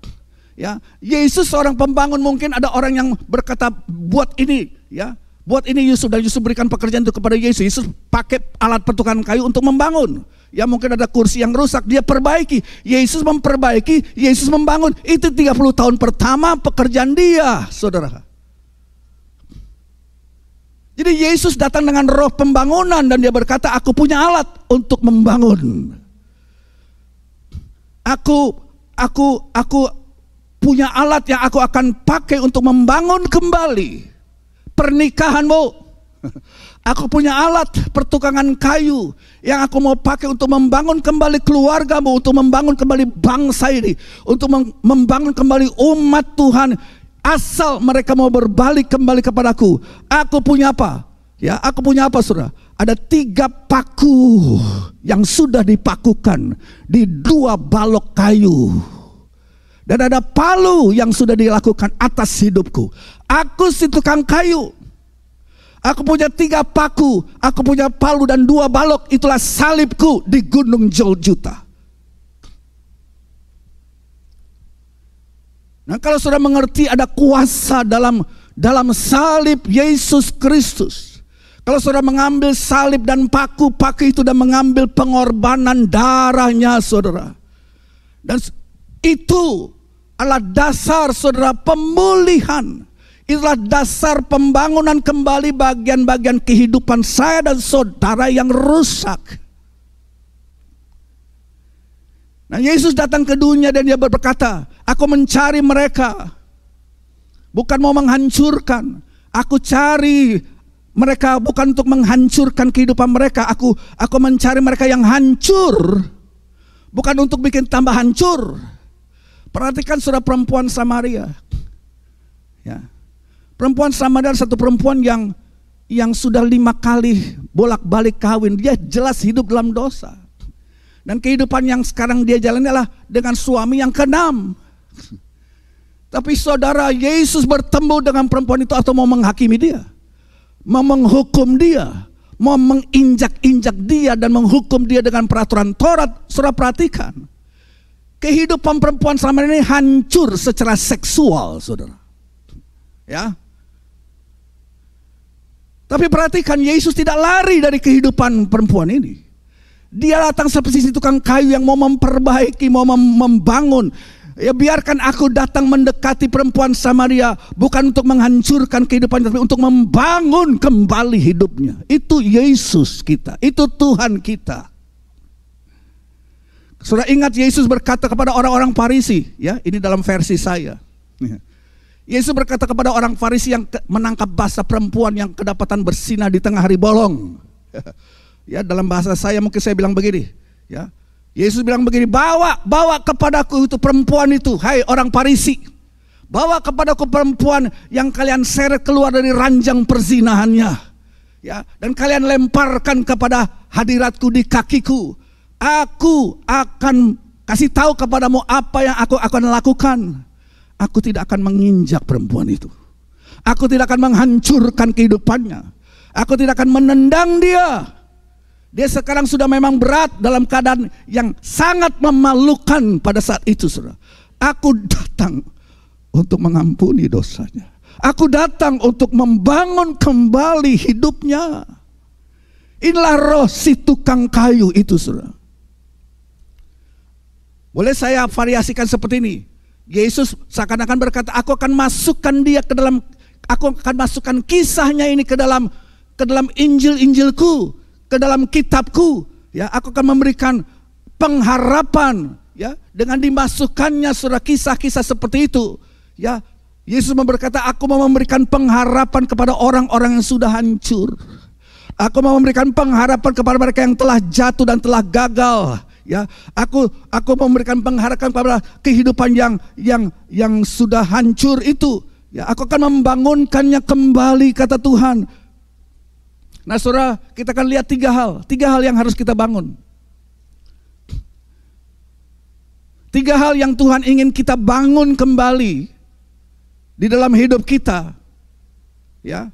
Ya, Yesus seorang pembangun. Mungkin ada orang yang berkata, buat ini, ya, buat ini Yusuf, dan Yusuf berikan pekerjaan itu kepada Yesus. Yesus pakai alat pertukangan kayu untuk membangun. Ya, mungkin ada kursi yang rusak, dia perbaiki. Yesus memperbaiki, Yesus membangun. Itu 30 tahun pertama pekerjaan dia, saudara. Jadi Yesus datang dengan roh pembangunan dan dia berkata, aku punya alat untuk membangun. Aku punya alat yang aku akan pakai untuk membangun kembali pernikahanmu. Aku punya alat pertukangan kayu yang aku mau pakai untuk membangun kembali keluargamu, untuk membangun kembali bangsa ini, untuk membangun kembali umat Tuhan. Asal mereka mau berbalik kembali kepadaku. Aku punya apa? Ya, aku punya apa, saudara? Ada 3 paku yang sudah dipakukan di 2 balok kayu. Dan ada palu yang sudah dilakukan atas hidupku. Aku si tukang kayu. Aku punya 3 paku, aku punya palu dan 2 balok. Itulah salibku di Gunung Golgota. Nah, kalau saudara mengerti ada kuasa dalam salib Yesus Kristus, Kalau saudara mengambil salib dan paku itu dan mengambil pengorbanan darahnya saudara. Dan itu adalah dasar saudara pemulihan. Itulah dasar pembangunan kembali bagian-bagian kehidupan saya dan saudara yang rusak. Nah, Yesus datang ke dunia dan dia berkata, aku mencari mereka, bukan mau menghancurkan. Aku cari mereka bukan untuk menghancurkan kehidupan mereka. Aku mencari mereka yang hancur, bukan untuk bikin tambah hancur. Perhatikan saudara perempuan Samaria. Ya. Perempuan Samaria satu perempuan yang sudah 5 kali bolak-balik kawin. Dia jelas hidup dalam dosa. Dan kehidupan yang sekarang dia jalani adalah dengan suami yang ke-6. Tapi saudara, Yesus bertemu dengan perempuan itu atau mau menghakimi dia, mau menghukum dia, mau menginjak-injak dia dan menghukum dia dengan peraturan Taurat. Saudara perhatikan, kehidupan perempuan Samaria ini hancur secara seksual, saudara. Ya. Tapi perhatikan, Yesus tidak lari dari kehidupan perempuan ini. Dia datang seperti tukang kayu yang mau memperbaiki, mau membangun. Ya, biarkan aku datang mendekati perempuan Samaria, bukan untuk menghancurkan kehidupannya, tapi untuk membangun kembali hidupnya. Itu Yesus kita, itu Tuhan kita. Saudara ingat Yesus berkata kepada orang-orang Farisi, ya, ini dalam versi saya. Yesus berkata kepada orang Farisi yang menangkap basah perempuan yang kedapatan bersinah di tengah hari bolong. Ya, dalam bahasa saya mungkin saya bilang begini, ya. Yesus bilang begini, bawa kepadaku itu perempuan itu, hai orang Farisi. Bawa kepadaku perempuan yang kalian seret keluar dari ranjang perzinahannya. Ya, dan kalian lemparkan kepada hadiratku di kakiku. Aku akan kasih tahu kepadamu apa yang aku akan lakukan. Aku tidak akan menginjak perempuan itu. Aku tidak akan menghancurkan kehidupannya. Aku tidak akan menendang dia. Dia sekarang sudah memang berat dalam keadaan yang sangat memalukan pada saat itu, saudara. Aku datang untuk mengampuni dosanya. Aku datang untuk membangun kembali hidupnya. Inilah roh si tukang kayu itu, saudara. Boleh saya variasikan seperti ini. Yesus seakan-akan berkata, aku akan masukkan dia ke dalam, aku akan masukkan kisahnya ini ke dalam Injil-Injilku, ke dalam kitabku, ya. Aku akan memberikan pengharapan, ya, dengan dimasukkannya saudara kisah-kisah seperti itu, ya. Yesus berkata, aku mau memberikan pengharapan kepada orang-orang yang sudah hancur. Aku mau memberikan pengharapan kepada mereka yang telah jatuh dan telah gagal, ya. Aku mau memberikan pengharapan kepada kehidupan yang sudah hancur itu, ya. Aku akan membangunkannya kembali, kata Tuhan. Nah saudara, kita akan lihat 3 hal yang harus kita bangun. 3 hal yang Tuhan ingin kita bangun kembali di dalam hidup kita, ya.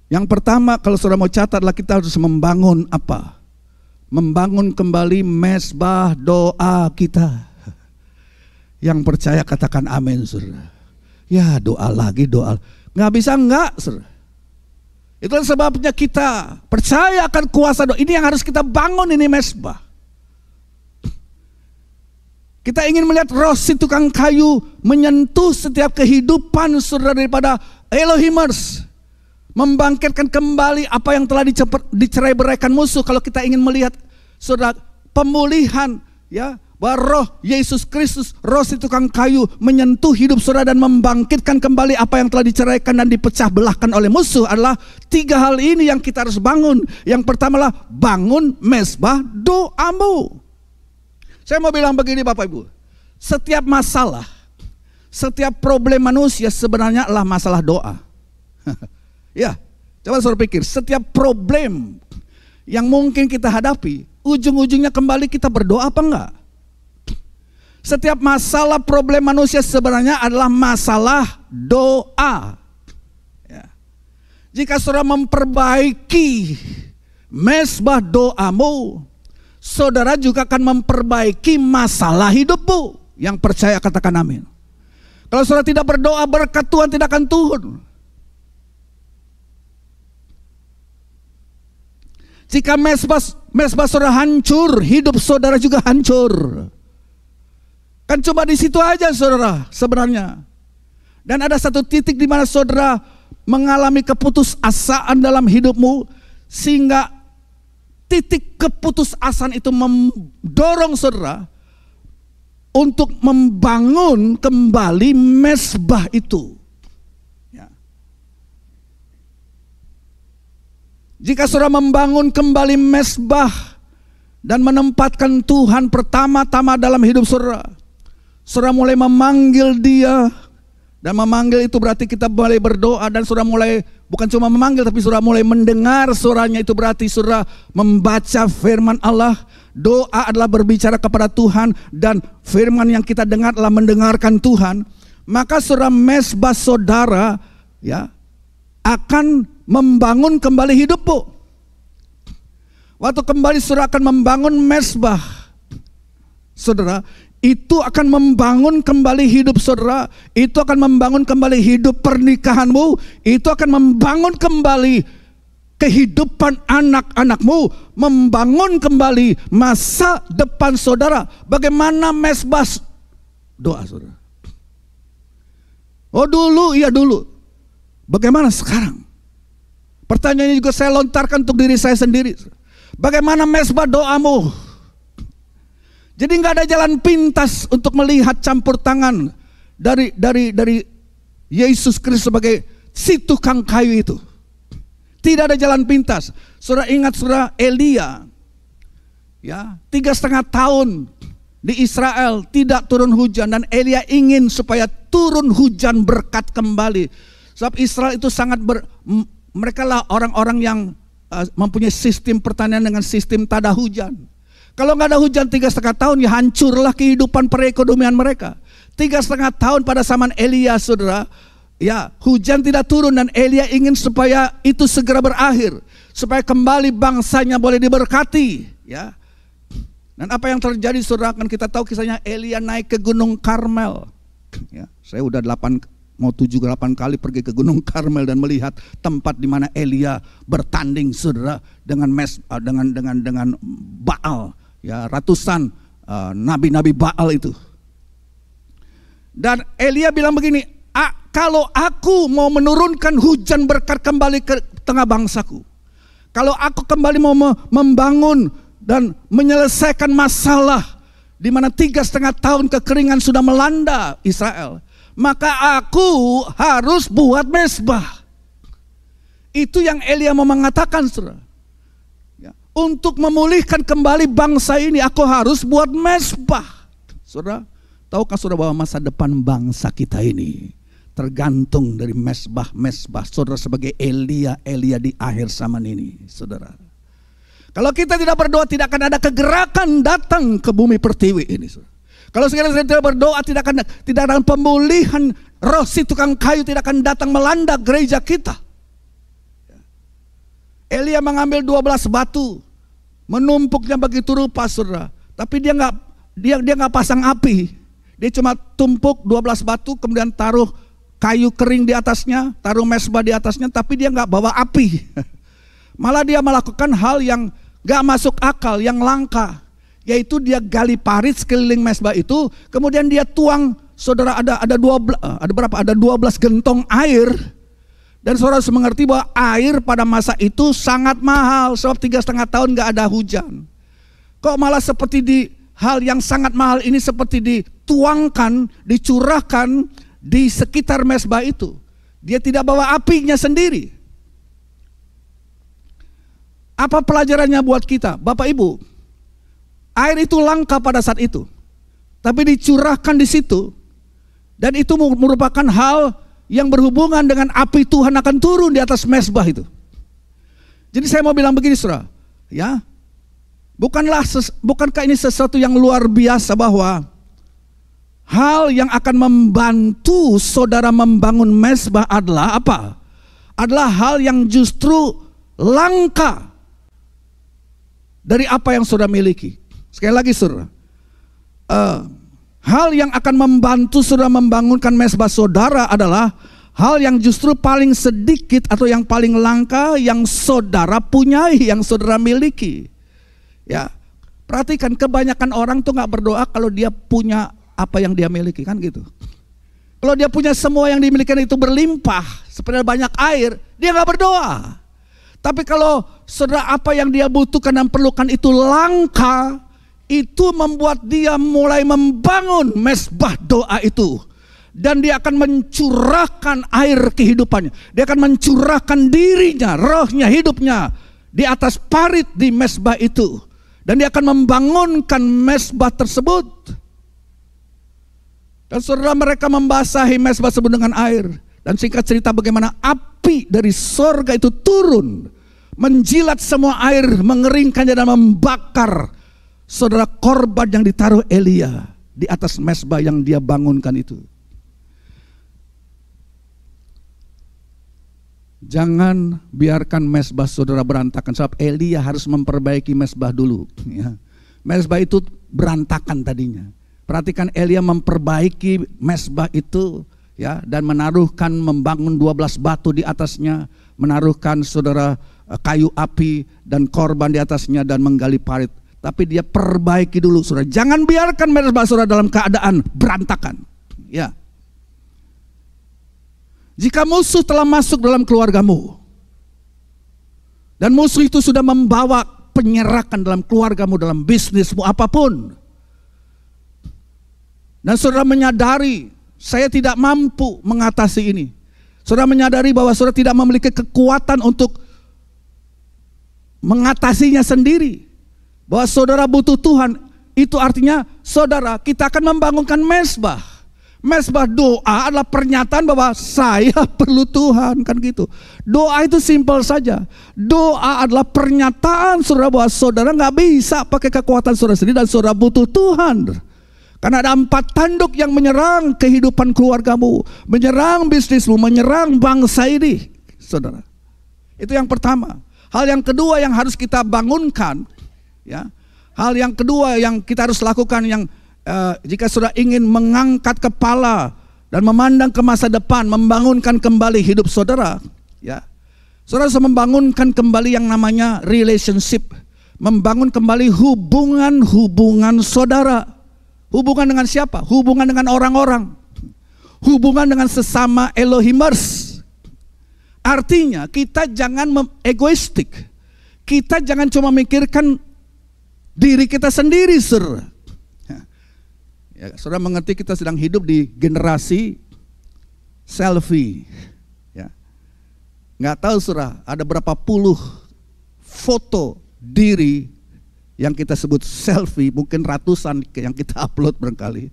Yang pertama, kalau saudara mau catat, adalah kita harus membangun apa? Membangun kembali mezbah doa kita. Yang percaya katakan amin, saudara. Ya, doa lagi, doa. Nggak bisa enggak, saudara. Itulah sebabnya kita percaya akan kuasa doa. Ini yang harus kita bangun, ini mezbah. Kita ingin melihat roh si tukang kayu menyentuh setiap kehidupan saudara daripada Elohimers. Membangkitkan kembali apa yang telah dicerai-beraikan musuh. Kalau kita ingin melihat saudara pemulihan, ya, bahwa roh Yesus Kristus, roh si tukang kayu menyentuh hidup saudara dan membangkitkan kembali apa yang telah diceraikan dan dipecah belahkan oleh musuh, adalah 3 hal ini yang kita harus bangun. Yang pertama adalah bangun mezbah doamu. Saya mau bilang begini Bapak Ibu, setiap masalah, setiap problem manusia sebenarnya adalah masalah doa. Ya, coba saudara pikir, setiap problem yang mungkin kita hadapi, ujung-ujungnya kembali kita berdoa apa enggak? Setiap masalah problem manusia sebenarnya adalah masalah doa, ya. Jika saudara memperbaiki mezbah doamu, saudara juga akan memperbaiki masalah hidupmu. Yang percaya katakan amin. Kalau saudara tidak berdoa, berkat Tuhan tidak akan turun. Jika mesbah saudara hancur, hidup saudara juga hancur. Kan cuma di situ aja saudara sebenarnya. Dan ada satu titik di mana saudara mengalami keputusasaan dalam hidupmu, sehingga titik keputusasaan itu mendorong saudara untuk membangun kembali mesbah itu. Jika saudara membangun kembali mesbah dan menempatkan Tuhan pertama-tama dalam hidup saudara, saudara mulai memanggil Dia, dan memanggil itu berarti kita mulai berdoa, dan saudara mulai bukan cuma memanggil tapi saudara mulai mendengar suaranya, itu berarti saudara membaca firman Allah. Doa adalah berbicara kepada Tuhan, dan firman yang kita dengar adalah mendengarkan Tuhan. Maka saudara, mesbah saudara akan membangun kembali hidupmu. Waktu kembali saudara akan membangun mesbah saudara, itu akan membangun kembali hidup saudara, itu akan membangun kembali hidup pernikahanmu, itu akan membangun kembali kehidupan anak-anakmu, membangun kembali masa depan saudara. Bagaimana mesbah doa saudara? Oh dulu, iya dulu. Bagaimana sekarang? Pertanyaannya juga saya lontarkan untuk diri saya sendiri. Bagaimana mesbah doamu? Jadi nggak ada jalan pintas untuk melihat campur tangan dari Yesus Kristus sebagai si tukang kayu itu. Tidak ada jalan pintas. Saudara ingat saudara Elia, 3,5 tahun di Israel tidak turun hujan, dan Elia ingin supaya turun hujan berkat kembali. Sebab Israel itu mereka lah orang-orang yang mempunyai sistem pertanian dengan sistem tak ada hujan. Kalau nggak ada hujan 3,5 tahun, ya hancurlah kehidupan perekonomian mereka. 3,5 tahun pada zaman Elia saudara, hujan tidak turun, dan Elia ingin supaya itu segera berakhir, supaya kembali bangsanya boleh diberkati. Dan apa yang terjadi saudara, kan kita tahu kisahnya. Elia naik ke Gunung Karmel. Saya udah 7-8 kali pergi ke Gunung Karmel dan melihat tempat di mana Elia bertanding saudara dengan Baal, ratusan nabi-nabi Baal itu. Dan Elia bilang begini, kalau aku mau menurunkan hujan berkat kembali ke tengah bangsaku, kalau aku kembali mau membangun dan menyelesaikan masalah di mana 3,5 tahun kekeringan sudah melanda Israel, maka aku harus buat mesbah. Itu yang Elia mau mengatakan saudara. Untuk memulihkan kembali bangsa ini, aku harus buat mesbah. Saudara, tahukah saudara bahwa masa depan bangsa kita ini tergantung dari mesbah-mesbah saudara sebagai Elia di akhir zaman ini saudara. Kalau kita tidak berdoa, tidak akan ada kegerakan datang ke bumi pertiwi ini saudara. Kalau sekali tidak berdoa, tidak akan pemulihan roh si tukang kayu tidak akan datang melanda gereja kita. Elia mengambil 12 batu, menumpuknya begitu rupa saudara. Tapi dia nggak pasang api. Dia cuma tumpuk 12 batu, kemudian taruh kayu kering di atasnya, taruh mesbah di atasnya, tapi dia nggak bawa api. Malah dia melakukan hal yang nggak masuk akal, yang langka. Yaitu dia gali parit sekeliling mesbah itu, kemudian dia tuang, saudara, ada 12 gentong air. Dan saudara harus mengerti bahwa air pada masa itu sangat mahal, sebab 3,5 tahun gak ada hujan. Kok malah seperti di hal yang sangat mahal ini seperti dituangkan, dicurahkan di sekitar mesbah itu. Dia tidak bawa apinya sendiri. Apa pelajarannya buat kita, Bapak Ibu? Air itu langka pada saat itu, tapi dicurahkan di situ, dan itu merupakan hal yang berhubungan dengan api Tuhan akan turun di atas mesbah itu. Jadi saya mau bilang begini saudara, bukankah ini sesuatu yang luar biasa bahwa hal yang akan membantu saudara membangun mesbah adalah apa? Adalah hal yang justru langka dari apa yang saudara miliki. Sekali lagi saudara, hal yang akan membantu saudara membangunkan mezbah saudara adalah hal yang justru paling sedikit atau yang paling langka yang saudara punyai, yang saudara miliki. Ya, perhatikan, kebanyakan orang tuh nggak berdoa kalau dia punya apa yang dia miliki, kan gitu. Kalau dia punya semua yang dimiliki itu berlimpah, seperti banyak air, dia nggak berdoa. Tapi kalau saudara apa yang dia butuhkan dan perlukan itu langka, itu membuat dia mulai membangun mezbah doa itu. Dan dia akan mencurahkan air kehidupannya. Dia akan mencurahkan dirinya, rohnya, hidupnya di atas parit di mezbah itu. Dan dia akan membangunkan mezbah tersebut. Dan saudara, mereka membasahi mezbah tersebut dengan air. Dan singkat cerita bagaimana api dari sorga itu turun, menjilat semua air, mengeringkannya dan membakar saudara korban yang ditaruh Elia di atas mezbah yang dia bangunkan itu. Jangan biarkan mezbah saudara berantakan, sebab Elia harus memperbaiki mezbah dulu. Ya. Mezbah itu berantakan tadinya. Perhatikan, Elia memperbaiki mezbah itu, ya, dan menaruhkan, membangun 12 batu di atasnya, menaruhkan saudara kayu api dan korban di atasnya dan menggali parit. Tapi dia perbaiki dulu, saudara. Jangan biarkan mezbah saudara dalam keadaan berantakan. Ya. Jika musuh telah masuk dalam keluargamu dan musuh itu sudah membawa penyerakan dalam keluargamu, dalam bisnismu, apapun, dan saudara menyadari saya tidak mampu mengatasi ini, saudara menyadari bahwa saudara tidak memiliki kekuatan untuk mengatasinya sendiri, bahwa saudara butuh Tuhan, itu artinya saudara, kita akan membangunkan mezbah. Mezbah doa adalah pernyataan bahwa saya perlu Tuhan, kan gitu. Doa itu simpel saja. Doa adalah pernyataan saudara bahwa saudara nggak bisa pakai kekuatan saudara sendiri dan saudara butuh Tuhan. Karena ada 4 tanduk yang menyerang kehidupan keluargamu, menyerang bisnismu, menyerang bangsa ini, saudara. Itu yang pertama. Hal yang kedua yang harus kita bangunkan, ya. Hal yang kedua yang kita harus lakukan, yang jika saudara ingin mengangkat kepala dan memandang ke masa depan, membangunkan kembali hidup saudara, ya, saudara harus membangunkan kembali yang namanya relationship, membangun kembali hubungan saudara. Hubungan dengan siapa? Hubungan dengan orang-orang, hubungan dengan sesama Elohimers. Artinya kita jangan egoistik, kita jangan cuma mikirkan diri kita sendiri, saudara. Ya, saudara mengerti kita sedang hidup di generasi selfie. Ya. Nggak tahu saudara, ada berapa puluh foto diri yang kita sebut selfie, mungkin ratusan yang kita upload barangkali.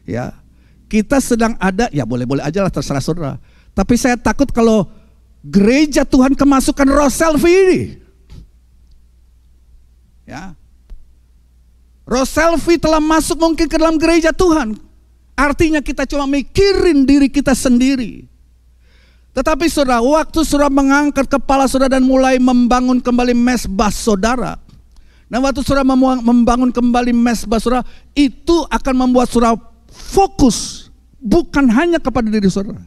Ya, kita sedang ada, ya boleh-boleh aja lah, terserah saudara. Tapi saya takut kalau gereja Tuhan kemasukan roh selfie ini. Ya. Roh selfie telah masuk mungkin ke dalam gereja Tuhan. Artinya kita cuma mikirin diri kita sendiri. Tetapi saudara, waktu saudara mengangkat kepala saudara dan mulai membangun kembali mezbah saudara, dan waktu saudara membangun kembali mezbah saudara, itu akan membuat saudara fokus bukan hanya kepada diri saudara,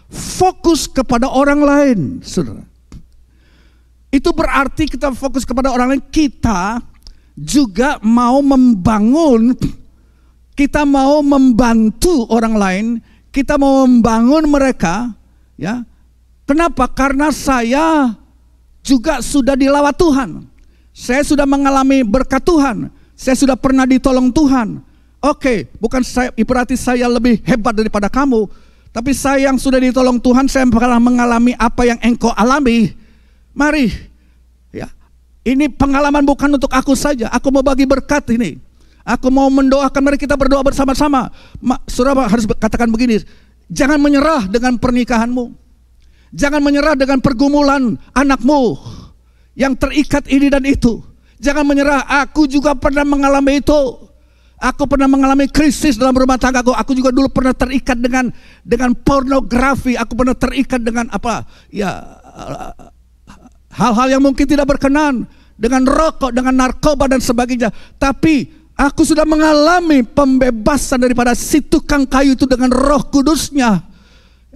fokus kepada orang lain, saudara. Itu berarti kita fokus kepada orang lain, kita juga mau membangun, kita mau membantu orang lain, kita mau membangun mereka, ya. Kenapa? Karena saya juga sudah dilawat Tuhan. Saya sudah mengalami berkat Tuhan. Saya sudah pernah ditolong Tuhan. Oke, bukan saya berarti saya lebih hebat daripada kamu, tapi saya yang sudah ditolong Tuhan, saya pernah mengalami apa yang engkau alami. Mari. Ini pengalaman bukan untuk aku saja. Aku mau bagi berkat ini. Aku mau mendoakan, mari kita berdoa bersama-sama. Saudara harus katakan begini, jangan menyerah dengan pernikahanmu. Jangan menyerah dengan pergumulan anakmu yang terikat ini dan itu. Jangan menyerah, aku juga pernah mengalami itu. Aku pernah mengalami krisis dalam rumah tanggaku. Aku juga dulu pernah terikat dengan pornografi. Aku pernah terikat dengan apa? Ya, hal-hal yang mungkin tidak berkenan, dengan rokok, dengan narkoba dan sebagainya. Tapi Aku sudah mengalami pembebasan daripada si tukang kayu itu dengan Roh Kudusnya.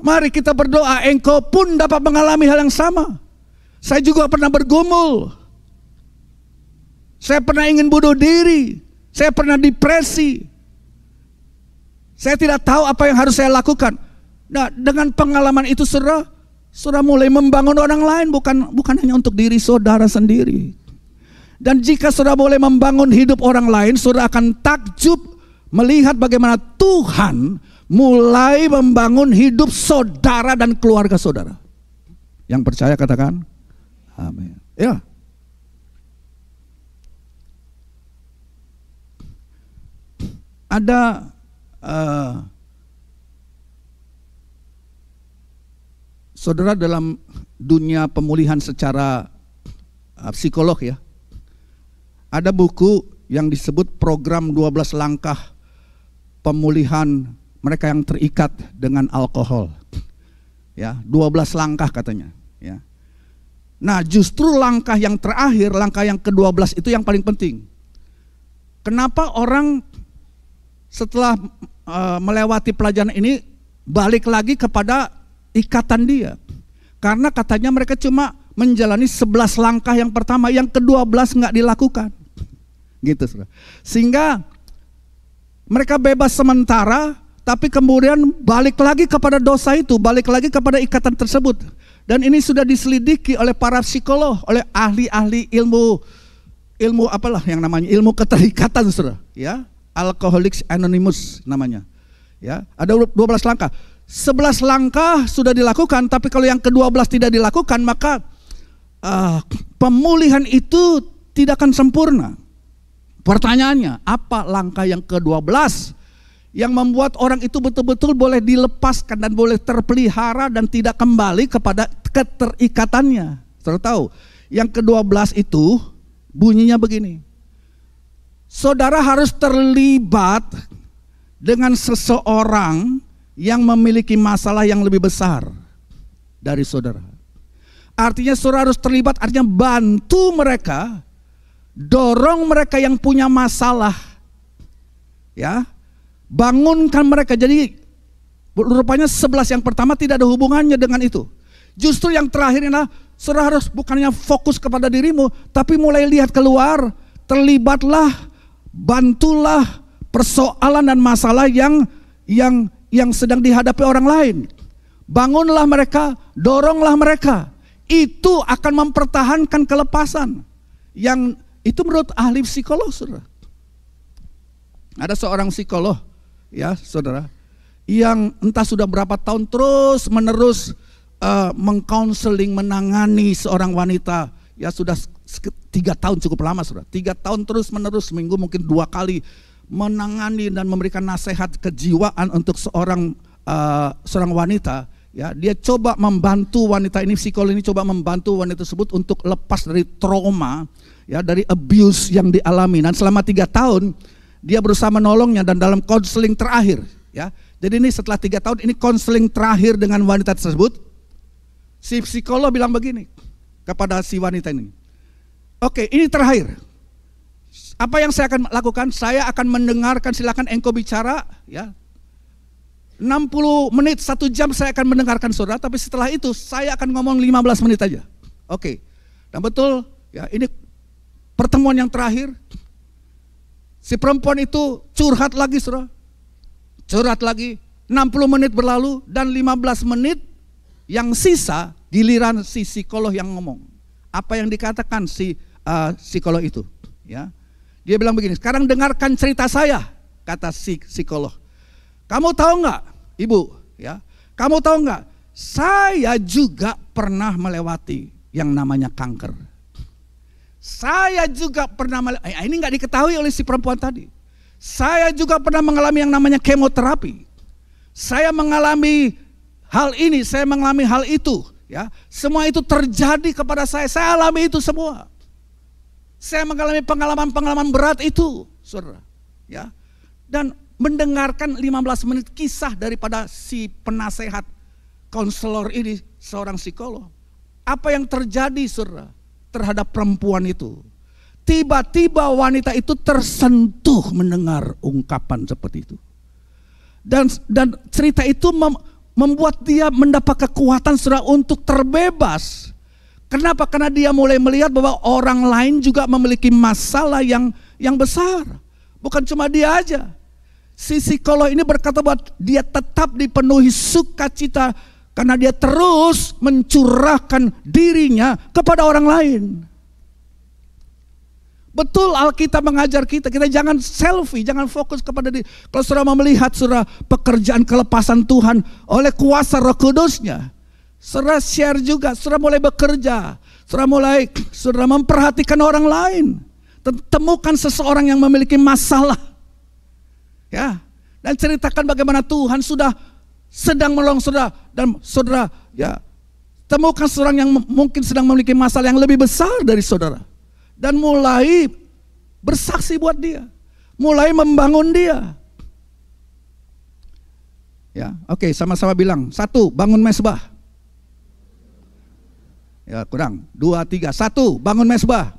Mari kita berdoa, engkau pun dapat mengalami hal yang sama. Saya juga pernah bergumul. Saya pernah ingin bunuh diri. Saya pernah depresi. Saya tidak tahu apa yang harus saya lakukan. Nah, dengan pengalaman itu saudara mulai membangun orang lain, bukan hanya untuk diri saudara sendiri. Dan jika saudara boleh membangun hidup orang lain, saudara akan takjub melihat bagaimana Tuhan mulai membangun hidup saudara dan keluarga saudara. Yang percaya katakan amin. Ya. Ada saudara dalam dunia pemulihan secara psikolog ya. Ada buku yang disebut program 12 langkah pemulihan mereka yang terikat dengan alkohol. Ya, 12 langkah katanya, ya. Nah, justru langkah yang terakhir, langkah yang ke-12 itu yang paling penting. Kenapa orang setelah melewati pelajaran ini balik lagi kepada ikatan dia? Karena katanya mereka cuma menjalani 11 langkah yang pertama, yang ke-12 nggak dilakukan. Gitu, saudara. Sehingga mereka bebas sementara, tapi kemudian balik lagi kepada dosa itu, balik lagi kepada ikatan tersebut. Dan ini sudah diselidiki oleh para psikolog, oleh ahli-ahli ilmu apalah yang namanya, ilmu keterikatan, saudara. Ya, Alcoholics Anonymous namanya. Ya, ada 12 langkah. 11 langkah sudah dilakukan, tapi kalau yang ke-12 tidak dilakukan, maka pemulihan itu tidak akan sempurna. Pertanyaannya, apa langkah yang ke-12 yang membuat orang itu betul-betul boleh dilepaskan dan boleh terpelihara dan tidak kembali kepada keterikatannya? Saudara tahu, yang ke-12 itu bunyinya begini. Saudara harus terlibat dengan seseorang yang memiliki masalah yang lebih besar dari saudara. Artinya saudara harus terlibat, artinya bantu mereka, dorong mereka yang punya masalah, ya, bangunkan mereka. Jadi rupanya 11 yang pertama tidak ada hubungannya dengan itu. Justru yang terakhir adalah saudara harus bukannya fokus kepada dirimu, tapi mulai lihat keluar, terlibatlah, bantulah persoalan dan masalah yang sedang dihadapi orang lain. Bangunlah mereka, doronglah mereka. Itu akan mempertahankan kelepasan. Yang itu menurut ahli psikolog, saudara. Ada seorang psikolog, ya saudara, yang entah sudah berapa tahun terus menerus mengcounseling, menangani seorang wanita. Ya sudah 3 tahun cukup lama, saudara. 3 tahun terus menerus, seminggu mungkin 2 kali menangani dan memberikan nasihat kejiwaan untuk seorang wanita. Ya, dia coba membantu wanita ini, psikolog ini coba membantu wanita tersebut untuk lepas dari trauma, ya, dari abuse yang dialami. Dan selama 3 tahun dia berusaha menolongnya, dan dalam konseling terakhir, ya. Jadi ini setelah 3 tahun ini konseling terakhir dengan wanita tersebut, si psikolog bilang begini kepada si wanita ini. Oke, ini terakhir. Apa yang saya akan lakukan? Saya akan mendengarkan, silakan engkau bicara, ya. 60 menit, 1 jam saya akan mendengarkan saudara, tapi setelah itu saya akan ngomong 15 menit aja. Oke. Dan betul, ya, ini pertemuan yang terakhir. Si perempuan itu curhat lagi, saudara. Curhat lagi. 60 menit berlalu dan 15 menit yang sisa giliran si psikolog yang ngomong. Apa yang dikatakan si psikolog itu, ya. Dia bilang begini, sekarang dengarkan cerita saya, kata si psikolog. Kamu tahu nggak, ibu, ya? Kamu tahu nggak? Saya juga pernah melewati yang namanya kanker. Saya juga pernah ini nggak diketahui oleh si perempuan tadi. Saya juga pernah mengalami yang namanya kemoterapi. Saya mengalami hal ini, saya mengalami hal itu, ya. Semua itu terjadi kepada saya. Saya alami itu semua. Saya mengalami pengalaman-pengalaman berat itu, saudara, ya. Dan mendengarkan 15 menit kisah daripada si penasehat konselor ini, seorang psikolog. Apa yang terjadi, saudara, terhadap perempuan itu? tiba-tiba wanita itu tersentuh mendengar ungkapan seperti itu. Dan cerita itu membuat dia mendapat kekuatan saudara untuk terbebas. Kenapa? Karena dia mulai melihat bahwa orang lain juga memiliki masalah yang besar. Bukan cuma dia aja. Si psikolog ini berkata bahwa dia tetap dipenuhi sukacita karena dia terus mencurahkan dirinya kepada orang lain. Betul, Alkitab mengajar kita jangan selfie, jangan fokus kepada diri. Kalau saudara mau melihat saudara pekerjaan kelepasan Tuhan oleh kuasa Roh Kudusnya, saudara share juga, saudara mulai bekerja, saudara memperhatikan orang lain. Temukan seseorang yang memiliki masalah, ya, dan ceritakan bagaimana Tuhan sudah sedang menolong saudara, dan saudara ya temukan seorang yang mungkin sedang memiliki masalah yang lebih besar dari saudara, dan mulai bersaksi buat dia, mulai membangun dia. Ya, oke, sama-sama bilang. 1, bangun mezbah. Ya, kurang. 2, 3. 1, bangun mezbah.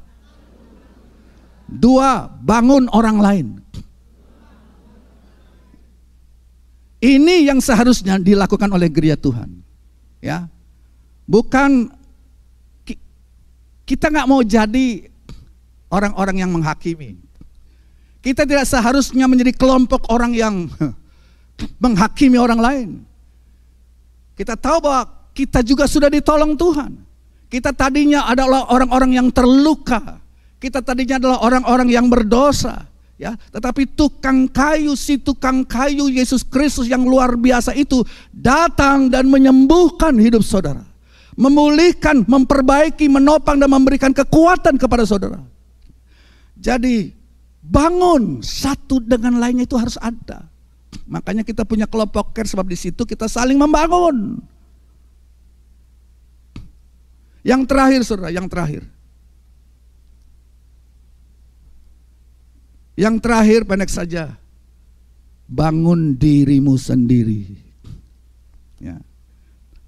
2, bangun orang lain. Ini yang seharusnya dilakukan oleh gereja Tuhan. Ya, bukan kita nggak mau jadi orang-orang yang menghakimi. Kita tidak seharusnya menjadi kelompok orang yang menghakimi orang lain. Kita tahu bahwa kita juga sudah ditolong Tuhan. Kita tadinya adalah orang-orang yang terluka. Kita tadinya adalah orang-orang yang berdosa. Ya, tetapi si tukang kayu Yesus Kristus yang luar biasa itu datang dan menyembuhkan hidup saudara, memulihkan, memperbaiki, menopang dan memberikan kekuatan kepada saudara. Jadi bangun satu dengan lainnya itu harus ada. Makanya kita punya kelompok care, sebab di situ kita saling membangun. Yang terakhir saudara, yang terakhir pendek saja, bangun dirimu sendiri. Ya.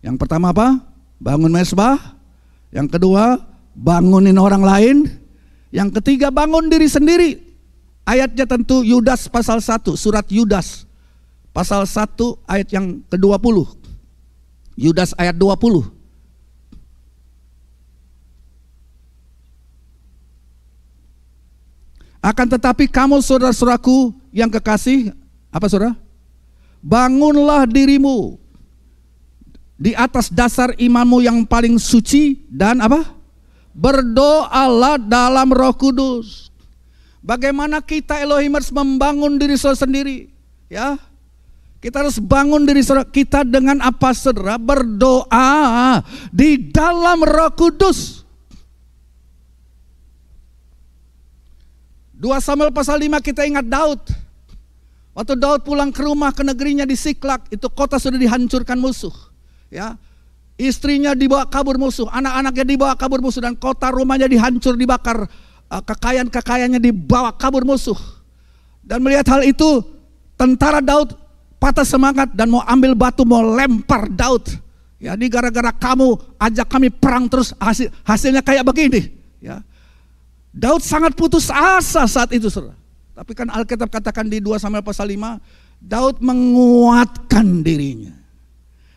Yang pertama apa? Bangun mezbah. Yang kedua, bangunin orang lain. Yang ketiga, bangun diri sendiri. Ayatnya tentu Yudas pasal 1, surat Yudas pasal 1 ayat yang ke-20. Yudas ayat 20. Akan tetapi kamu saudara-saudaraku yang kekasih, apa saudara? Bangunlah dirimu di atas dasar imanmu yang paling suci dan apa? Berdoalah dalam Roh Kudus. Bagaimana kita Elohimers membangun diri saudara sendiri? Ya, kita harus bangun diri saudara kita dengan apa saudara? Berdoa di dalam Roh Kudus. 2 Samuel pasal 5 kita ingat Daud. Waktu Daud pulang ke rumah ke negerinya di Siklak, itu kota sudah dihancurkan musuh. Ya, istrinya dibawa kabur musuh, anak-anaknya dibawa kabur musuh, dan kota rumahnya dihancur, dibakar, kekayaan-kekayaannya dibawa kabur musuh. Dan melihat hal itu, tentara Daud patah semangat dan mau ambil batu, mau lempar Daud. Ya, ini gara-gara kamu ajak kami perang terus, hasilnya kayak begini. Ya. Daud sangat putus asa saat itu saudara. Tapi kan Alkitab katakan di 2 Samuel pasal 5, Daud menguatkan dirinya.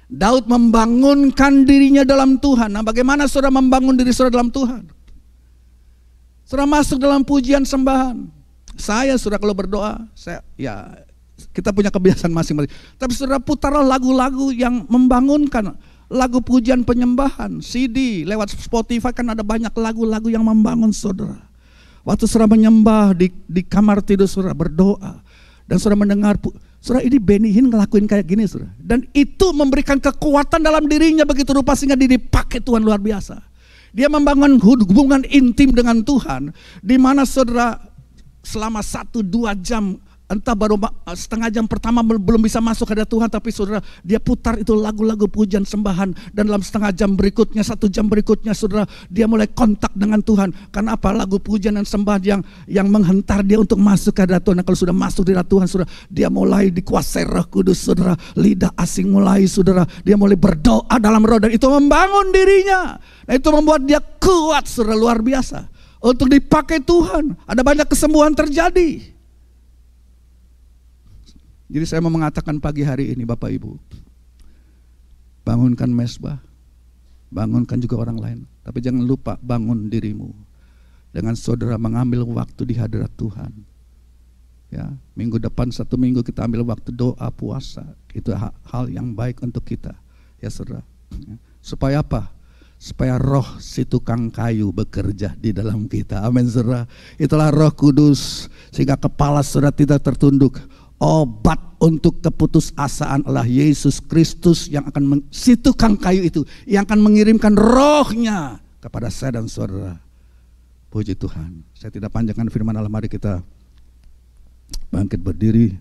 Daud membangunkan dirinya dalam Tuhan. Nah, bagaimana saudara membangun diri saudara dalam Tuhan? Saudara masuk dalam pujian sembahan. Saya saudara kalau berdoa, kita punya kebiasaan masing-masing. Tapi saudara putarlah lagu-lagu yang membangunkan. Lagu pujian penyembahan, CD, lewat Spotify kan ada banyak lagu-lagu yang membangun saudara. Waktu saudara menyembah di kamar tidur saudara, berdoa, dan saudara mendengar, saudara ini Benny Hinn ngelakuin kayak gini saudara. Dan itu memberikan kekuatan dalam dirinya begitu rupa sehingga dia dipakai Tuhan luar biasa. Dia membangun hubungan intim dengan Tuhan, di mana saudara selama 1-2 jam, entah baru setengah jam pertama belum bisa masuk ke hadirat Tuhan, tapi saudara dia putar itu lagu-lagu pujian sembahan, dan dalam setengah jam berikutnya, 1 jam berikutnya saudara dia mulai kontak dengan Tuhan. Karena apa? Lagu pujian dan sembahan yang menghentar dia untuk masuk ke hadirat Tuhan. Nah, kalau sudah masuk di hadirat Tuhan saudara, dia mulai dikuasai Roh Kudus saudara, lidah asing mulai saudara, dia mulai berdoa dalam roh, dan itu membangun dirinya. Nah, itu membuat dia kuat saudara, luar biasa. untuk dipakai Tuhan. Ada banyak kesembuhan terjadi. Jadi saya mau mengatakan pagi hari ini Bapak Ibu, bangunkan mesbah, bangunkan juga orang lain. Tapi jangan lupa bangun dirimu dengan saudara mengambil waktu di hadirat Tuhan. Ya, minggu depan 1 minggu kita ambil waktu doa puasa. Itu hal yang baik untuk kita, ya saudara. Supaya apa? Supaya roh si tukang kayu bekerja di dalam kita. Amin saudara. Itulah Roh Kudus, sehingga kepala saudara tidak tertunduk. Obat untuk keputusasaan adalah Yesus Kristus yang akan si tukang kayu itu yang akan mengirimkan rohnya kepada saya dan saudara. Puji Tuhan. Saya tidak panjangkan firman Allah, mari kita bangkit berdiri.